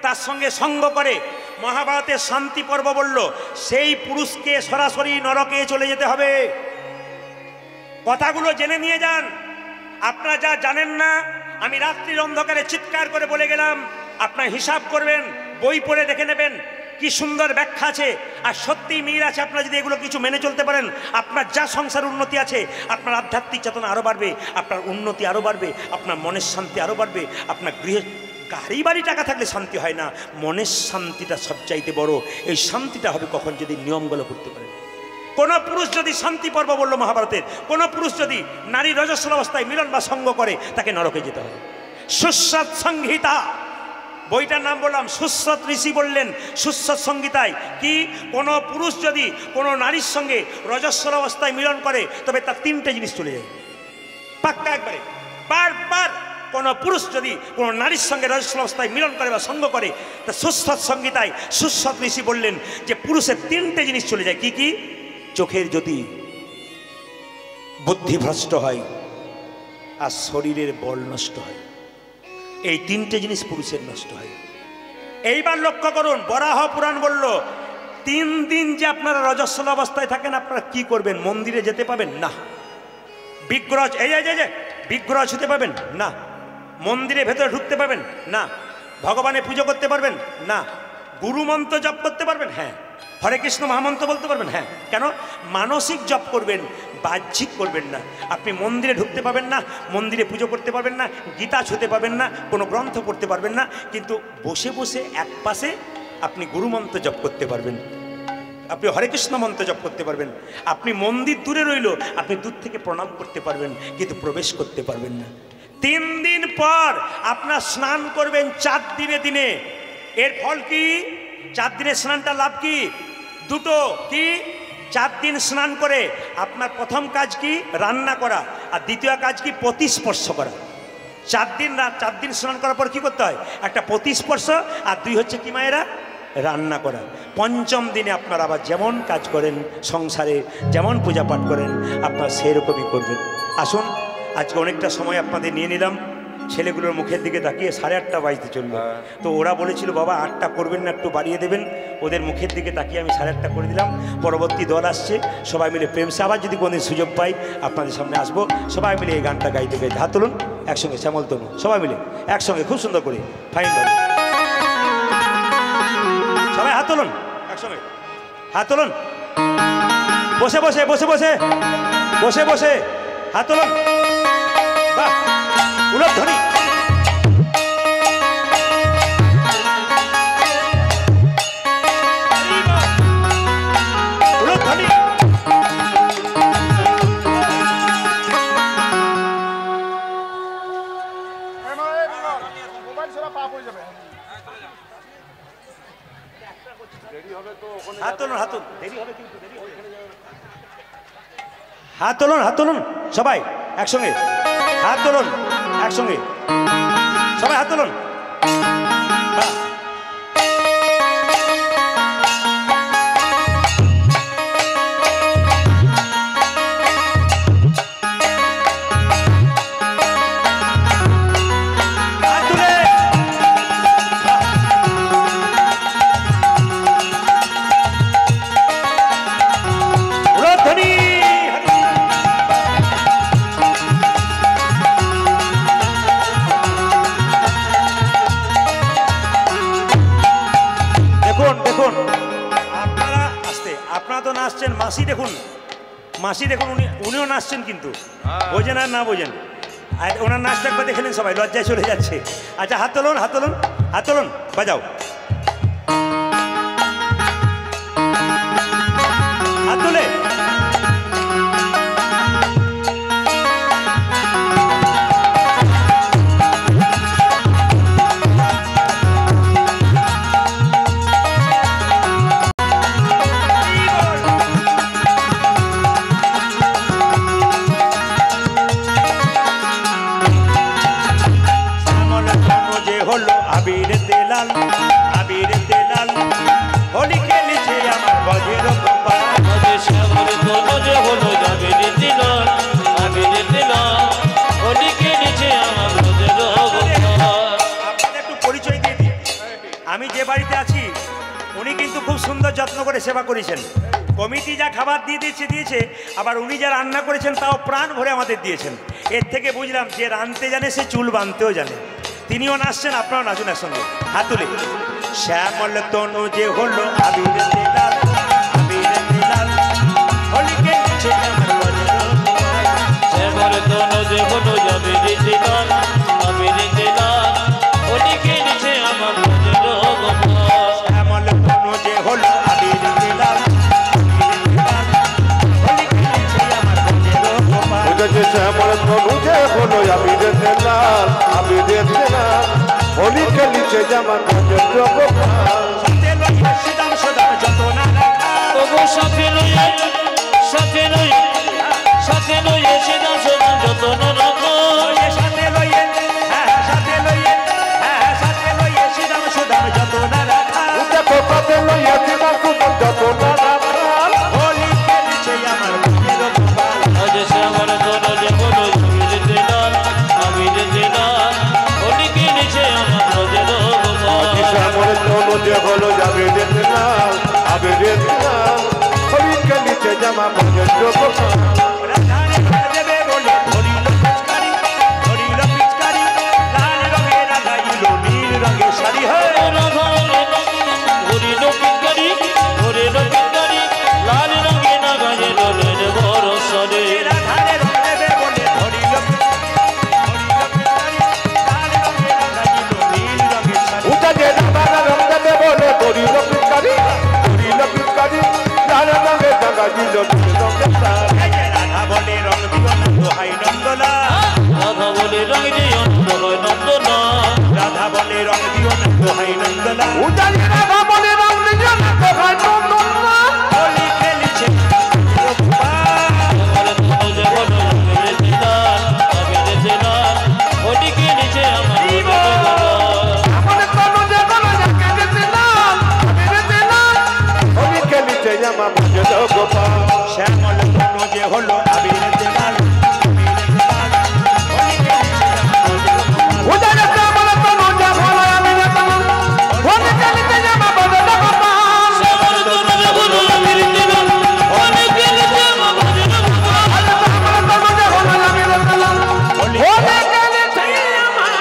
তার সঙ্গে সঙ্গ করে, মহাভারতের শান্তি পর্ব বলল সেই পুরুষকে সরাসরি নরকে চলে যেতে হবে। কথাগুলো জেনে নিয়ে যান। আপনারা যা জানেন না, আমি রাত্রির অন্ধকারে চিৎকার করে বলে গেলাম, আপনার হিসাব করবেন, বই পড়ে দেখে নেবেন, কি সুন্দর ব্যাখ্যা আছে আর সত্যি মিল আছে। আপনারা যদি এগুলো কিছু মেনে চলতে পারেন, আপনার যা সংসার উন্নতি আছে, আপনার আধ্যাত্মিক চেতনা আরও বাড়বে, আপনার উন্নতি আরও বাড়বে, আপনার মনের শান্তি আরও বাড়বে। আপনার গৃহে গাড়ি বাড়ি টাকা থাকলে শান্তি হয় না, মনের শান্তিটা সবচাইতে বড়। এই শান্তিটা হবে কখন, যদি নিয়মগুলো করতে পারেন। কোন পুরুষ যদি শান্তি পর্ব বলল মহাভারতের, কোন পুরুষ যদি নারী রজস্বল অবস্থায় মিলন বা সঙ্গ করে, তাকে নরকে যেতে হবে। সুশ্রত সংহিতা বইটার নাম বললাম, সুশ্রত ঋষি বললেন সুশ্রত সংহিতায় কি, কোন পুরুষ যদি কোনো নারীর সঙ্গে রজস্বল অবস্থায় মিলন করে, তবে তার তিনটে জিনিস চলে যায় পাক্কা একবারে। বারবার কোন পুরুষ যদি কোনো নারীর সঙ্গে রজস্বল অবস্থায় মিলন করে বা সঙ্গ করে, তা সুশ্রত সংহিতায় সুশ্রত ঋষি বললেন যে পুরুষের তিনটে জিনিস চলে যায়। কি কি? চোখের জ্যোতি, বুদ্ধিভ্রষ্ট হয়, আর শরীরের বল নষ্ট হয়। এই তিনটে জিনিস পুরুষের নষ্ট হয়। এইবার লক্ষ্য করুন, বরাহ পুরাণ বলল 3 দিন যে আপনারা রজস্বল অবস্থায় থাকেন, আপনারা কি করবেন? মন্দিরে যেতে পাবেন না, বিগ্রহ বিগ্রহ ছুতে পাবেন না, মন্দিরে ভেতরে ঢুকতে পাবেন না, ভগবানের পুজো করতে পারবেন না, গুরু মন্ত্র জপ করতে পারবেন, হ্যাঁ, হরে কৃষ্ণ মহামন্ত্র বলতে পারবেন, হ্যাঁ। কেন? মানসিক জপ করবেন, বাহ্যিক করবেন না। আপনি মন্দিরে ঢুকতে পাবেন না, মন্দিরে পুজো করতে পারবেন না, গীতা ছুঁতে পারবেন না, কোনো গ্রন্থ পড়তে পারবেন না, কিন্তু বসে বসে এক পাশে আপনি গুরু মন্ত্র জপ করতে পারবেন, আপনি হরে কৃষ্ণ মন্ত্র জপ করতে পারবেন। আপনি মন্দির দূরে রইল, আপনি দূর থেকে প্রণাম করতে পারবেন, কিন্তু প্রবেশ করতে পারবেন না। 3 দিন পর আপনার স্নান করবেন 4 দিনে দিনে। এর ফল কি? 4 দিনের স্নানটা লাভ কি? দুটো। কি? 4 দিন স্নান করে আপনার প্রথম কাজ কি? রান্না করা। আর দ্বিতীয় কাজ কি? প্রতিস্পর্শ করা। 4 দিন স্নান করার পর কি করতে হয়? একটা প্রতিস্পর্শ, আর 2 হচ্ছে কি মায়েরা? রান্না করা। 5ম দিনে আপনারা আবার যেমন কাজ করেন সংসারে, যেমন পূজা পাঠ করেন, আপনারা সেরকমই করবেন। আসুন, আজকে অনেকটা সময় আপনাদের নিয়ে নিলাম। ছেলেগুলোর মুখের দিকে তাকিয়ে 8:30 বাজতে চললো, তো ওরা বলেছিল বাবা 8টা করবেন না, একটু বাড়িয়ে দেবেন। ওদের মুখের দিকে তাকিয়ে আমি 8:30 করে দিলাম। পরবর্তী দল আসছে, সবাই মিলে প্রেমসে আবার যদি কোনোদিন সুযোগ পাই আপনাদের সামনে আসবো। সবাই মিলে এই গানটা গাইতে গাইতে হাত তুলুন একসঙ্গে, শ্যামল তনু সবাই মিলে একসঙ্গে খুব সুন্দর করে, ফাইন ভাবে সবাই হাত তুলুন, একসঙ্গে হাত তুলুন, বসে বসে বসে বসে বসে বসে হাত তুলুন। বাহ, উলধ্বনি। উলধ্বনি। হাত তুলুন, হাত তুলুন, দেরি হবে কিন্তু, দেরি হবে। হাত তুলুন, হাত তুলুন সবাই একসঙ্গে, হাত তুলুন একসঙ্গে, সবাই হাত তুলুন। মাসি দেখুন, মাসি দেখুন, উনিও নাচছেন, কিন্তু বোঝেন আর না বোঝেন, আর ওনার নাচটা একবার দেখে নিন সবাই, লজ্জায় চলে যাচ্ছে। আচ্ছা, হাত তুলুন, হাত তুলুন, হাত তুলুন, বাজাও হাত তুলে। যাবে রীতি লাল আমি রীতি লাল হোলি খেলেছে আমার ব্রজের গোপাল। আপনাদের একটু পরিচয় দিয়ে দিই, আমি যে বাড়িতে আছি উনি কিন্তু খুব সুন্দর যত্ন করে সেবা করেছেন। কমিটি যা খাবার দিয়েছে আবার উনি যা রান্না করেছেন তাও প্রাণ ভরে আমাদের দিয়েছেন। এর থেকে বুঝলাম যে রাঁধতে জানে সে চুল বাঁধতেও জানে। তিনিও নাচছেন, আপনারাও নাচুন একসঙ্গে হাত তুলে। শ্যামল তনু যে হলো আবির লাল আবির লাল হোলি খেলছে আমার ব্রজের গোপাল। শ্যামল তনু যে হলো যাবে রীতি লাল আমি রীতি লাল হোলি খেলেছে আমার ব্রজের গোপাল। শ্যামল তনু যে হলো আবির লাল হোলি খেলছে আমার ব্রজের গোপাল। উঠেছে শ্যামল তনু যে হলো আবির লাল আবির লাল হোলি খেলিছে যেমন ব্রজের গোপাল। সাথে লইয়া সিদাম সদাম যত না রাখা তবু সাথে লইয়ে সিদাম সদাম যতন রাখো। সাথে লইয়ে সাথে লইয়ে সাথে লইয়ে সিদাম সদাম যত না রাখা দেখো সাথে লইয়া সিদাম সদাম যত না রাখা হোলি খেলছে আমার ব্রজের গোপাল। আজ শ্যামল তনু যে হলো আবির লাল আমি রীতি লাল হোলি খেলেছে আমার ব্রজের গোপাল। শ্যামল তনু যে হলো আবির লাল আবির লাল হোলি খেলিছে যেমন ব্রজের গোপাল। রাধারে রং দেবে বলে ধরিল পিচকারি লাল রঙে রাধাইল নীল রঙে শাড়ি হয়। রাধা হরিল পিকারি লাল রঙে না গায়ে দলের বড় সরে। রাধারে রং দেবে বলে ধরিল পিচকারি লাল রঙে রাধাইল নীল রঙে শাড়ি। উঠেছে রাধারা রং দেবে বলে করিল পিচকারি লাল রঙে জাগা দিল নীল রঙের শাড়ি। রাধা বলে রং দিও না দোহাই নন্দলা রাধা বলে রঙ দিও হয় নন্দনা। রাধা বলে রং দিও না দোহাই নন্দলা উঠেছে রাধা বলে রং দিল না দোহাই নন্দনা। হোলি খেলছে গোপাল। শ্যামল তনু যে হলো আবির লাল আমি রীতি লাল হোলি খেলেছে আমার ব্রজের গোপাল। আমার তনু যে হলো আবির লাল আবির লাল হোলি খেলিছে আমার ব্রজের গোপাল। শ্যামল তনু যে হলো আবির লাল হোলি খেলছে আমার ব্রজের গোপাল। উঠেছে শ্যামল তনু যে হলো আবির লাল হোলি খেলিছে আমার ব্রজের গোপাল। শ্যামল তনু যে হলো আবির লাল হোলি খেলেছে আমার ব্রজের গোপাল। আমার তনু যে হলো আবির লাল হোলি খেলিছে আমার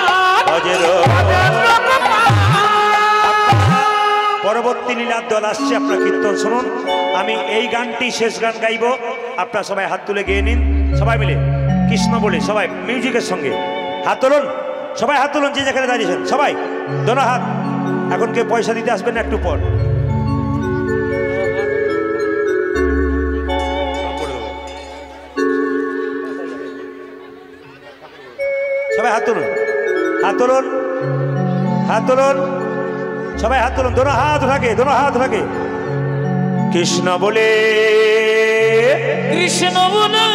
ব্রজের ব্রজের গোপাল। পরবর্তী লীলার দল আসছে, আপনার কীর্তন শুনুন। আমি এই গানটি শেষ গান গাইব, আপনারা সবাই হাত তুলে গেয়ে নিন সবাই মিলে কৃষ্ণ বলে। সবাই মিউজিকের সঙ্গে হাত তুলুন, সবাই হাত তুলুন যে যেখানে দাঁড়িয়েছেন সবাই দোনো হাত। এখন কেউ পয়সা দিতে আসবেন না, একটু পর সবাই হাত তুলুন, হাত তুলুন, হাত তুলুন, সবাই হাত তুলুন, দোনো হাত থাকে কৃষ্ণ বলে কৃষ্ণ বলে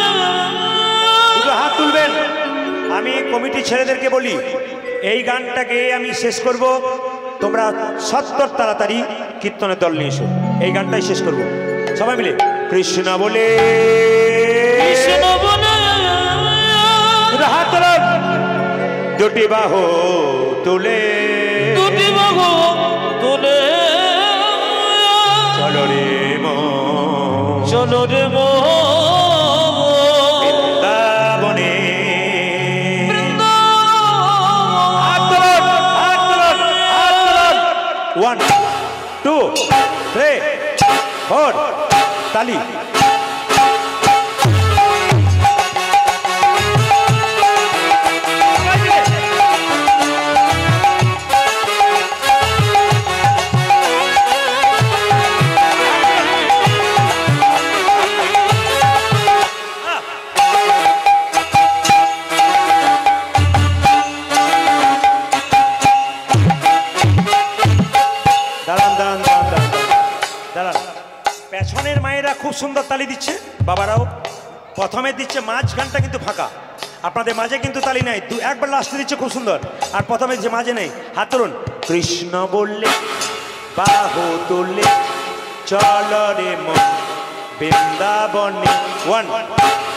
দুটো হাত তুলবেন। আমি কমিটি ছেলেদেরকে বলি এই গানটাকে আমি শেষ করব, তোমরা 70 তাড়াতাড়ি কীর্তনের দল নিয়ে এসো, এই গানটাই শেষ করব সবাই মিলে। কৃষ্ণ বলে কৃষ্ণ বলে দুটো হাত তুলুন, দুটি বাহু তুলে দুটি বাহু তুলে চলো রে চলো রে বৃন্দাবনে। One, two, three, four, তালি। পেছনের মায়েরা খুব সুন্দর তালি দিচ্ছে, বাবারাও প্রথমে দিচ্ছে, মাঝখানটা কিন্তু ফাঁকা, আপনাদের মাঝে কিন্তু তালি নাই, একবার লাস্টে দিচ্ছে খুব সুন্দর, আর প্রথমে যে মাঝে নেই। হাত তুলুন, কৃষ্ণ বললে বাহু তুলে চল রে মন বৃন্দাবনে 1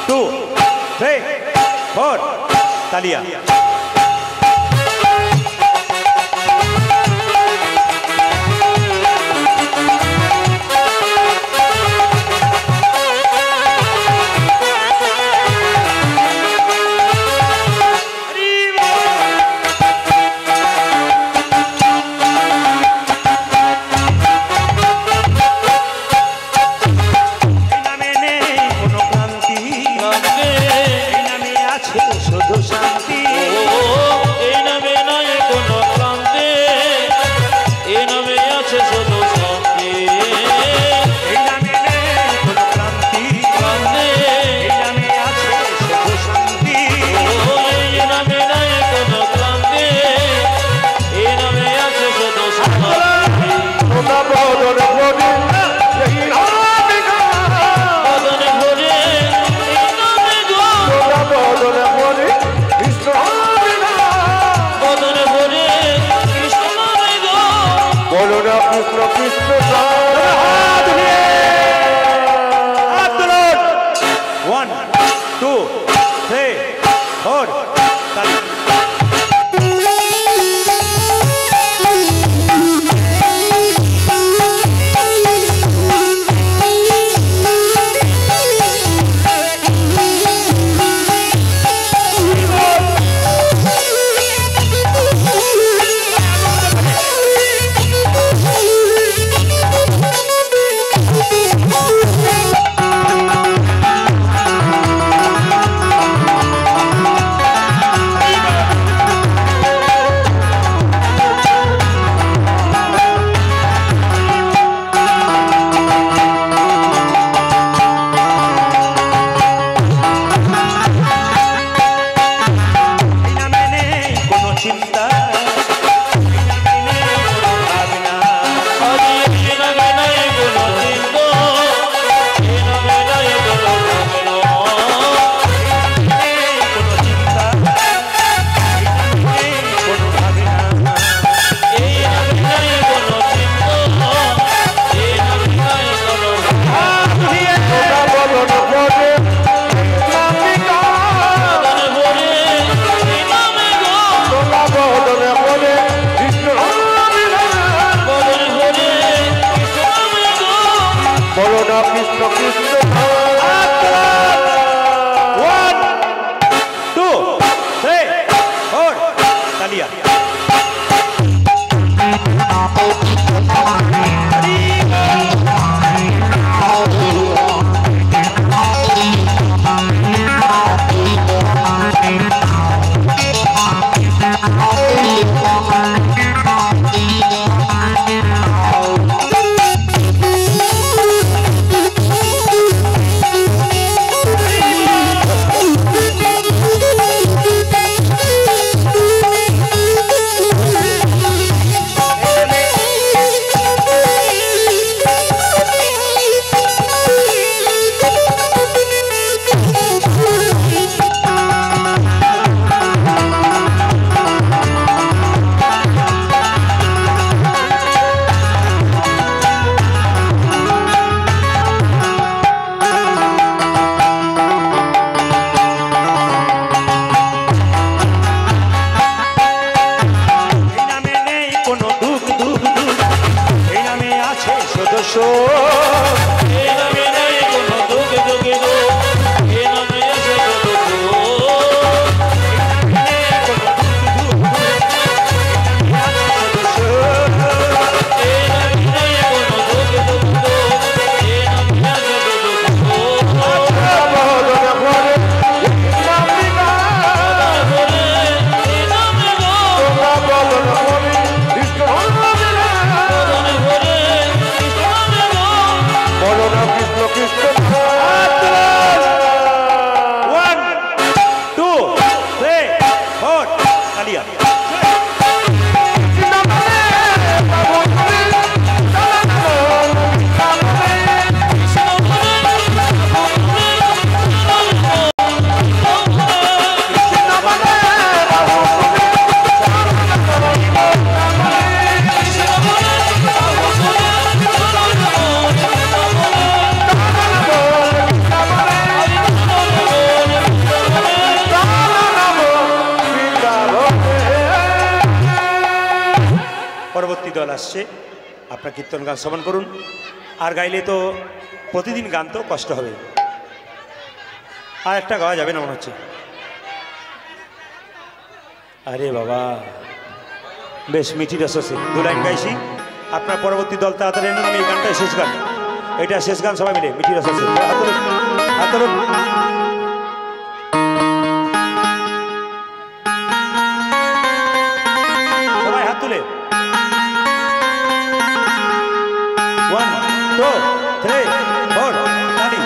2 3 4 তালিয়া দল আসছে, আপনার কীর্তন গান শ্রবণ করুন। আর গাইলে তো প্রতিদিন গান তো কষ্ট হবে, আর একটা গাওয়া যাবে না মনে হচ্ছে। আরে বাবা, বেশ মিঠি রসে 2 লাইন গাইছি। আপনার পরবর্তী দল তাড়াতাড়ি এনে, আমি এই গানটাই শেষ গান, এটা শেষ গান, সবাই মিলে মিঠি রসে হাতরুন। সবাই হাত তুলে 1 2 3 4 তালি।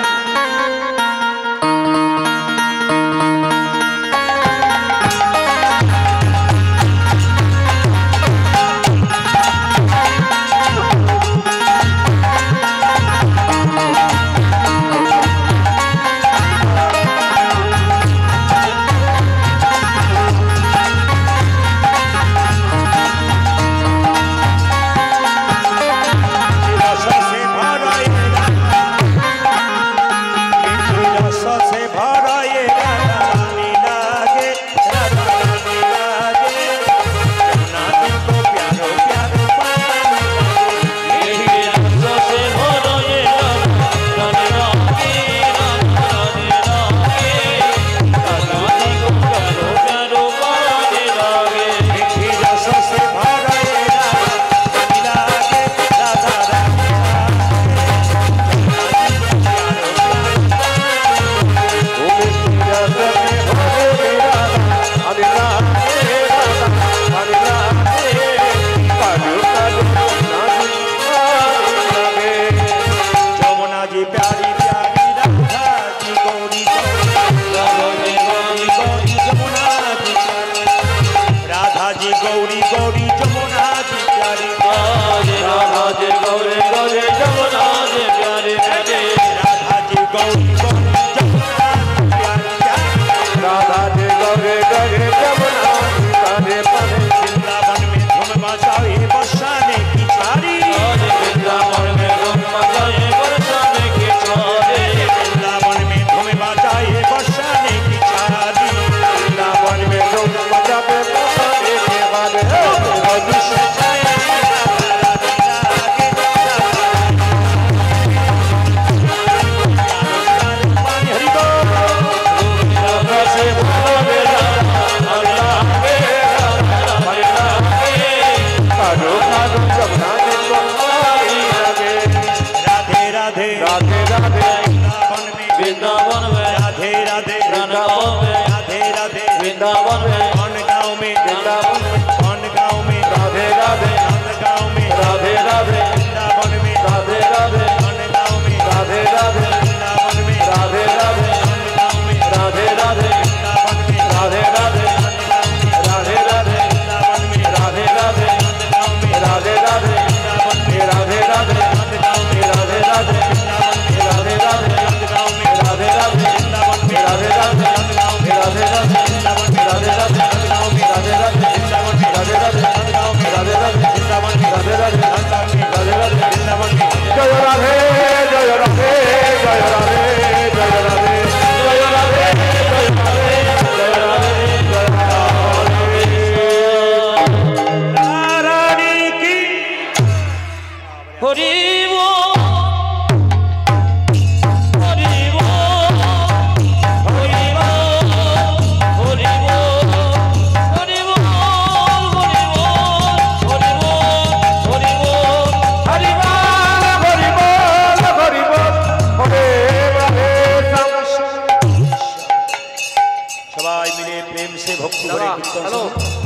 সবাই মিলে প্রেম সে ভক্তি করে কীর্তন।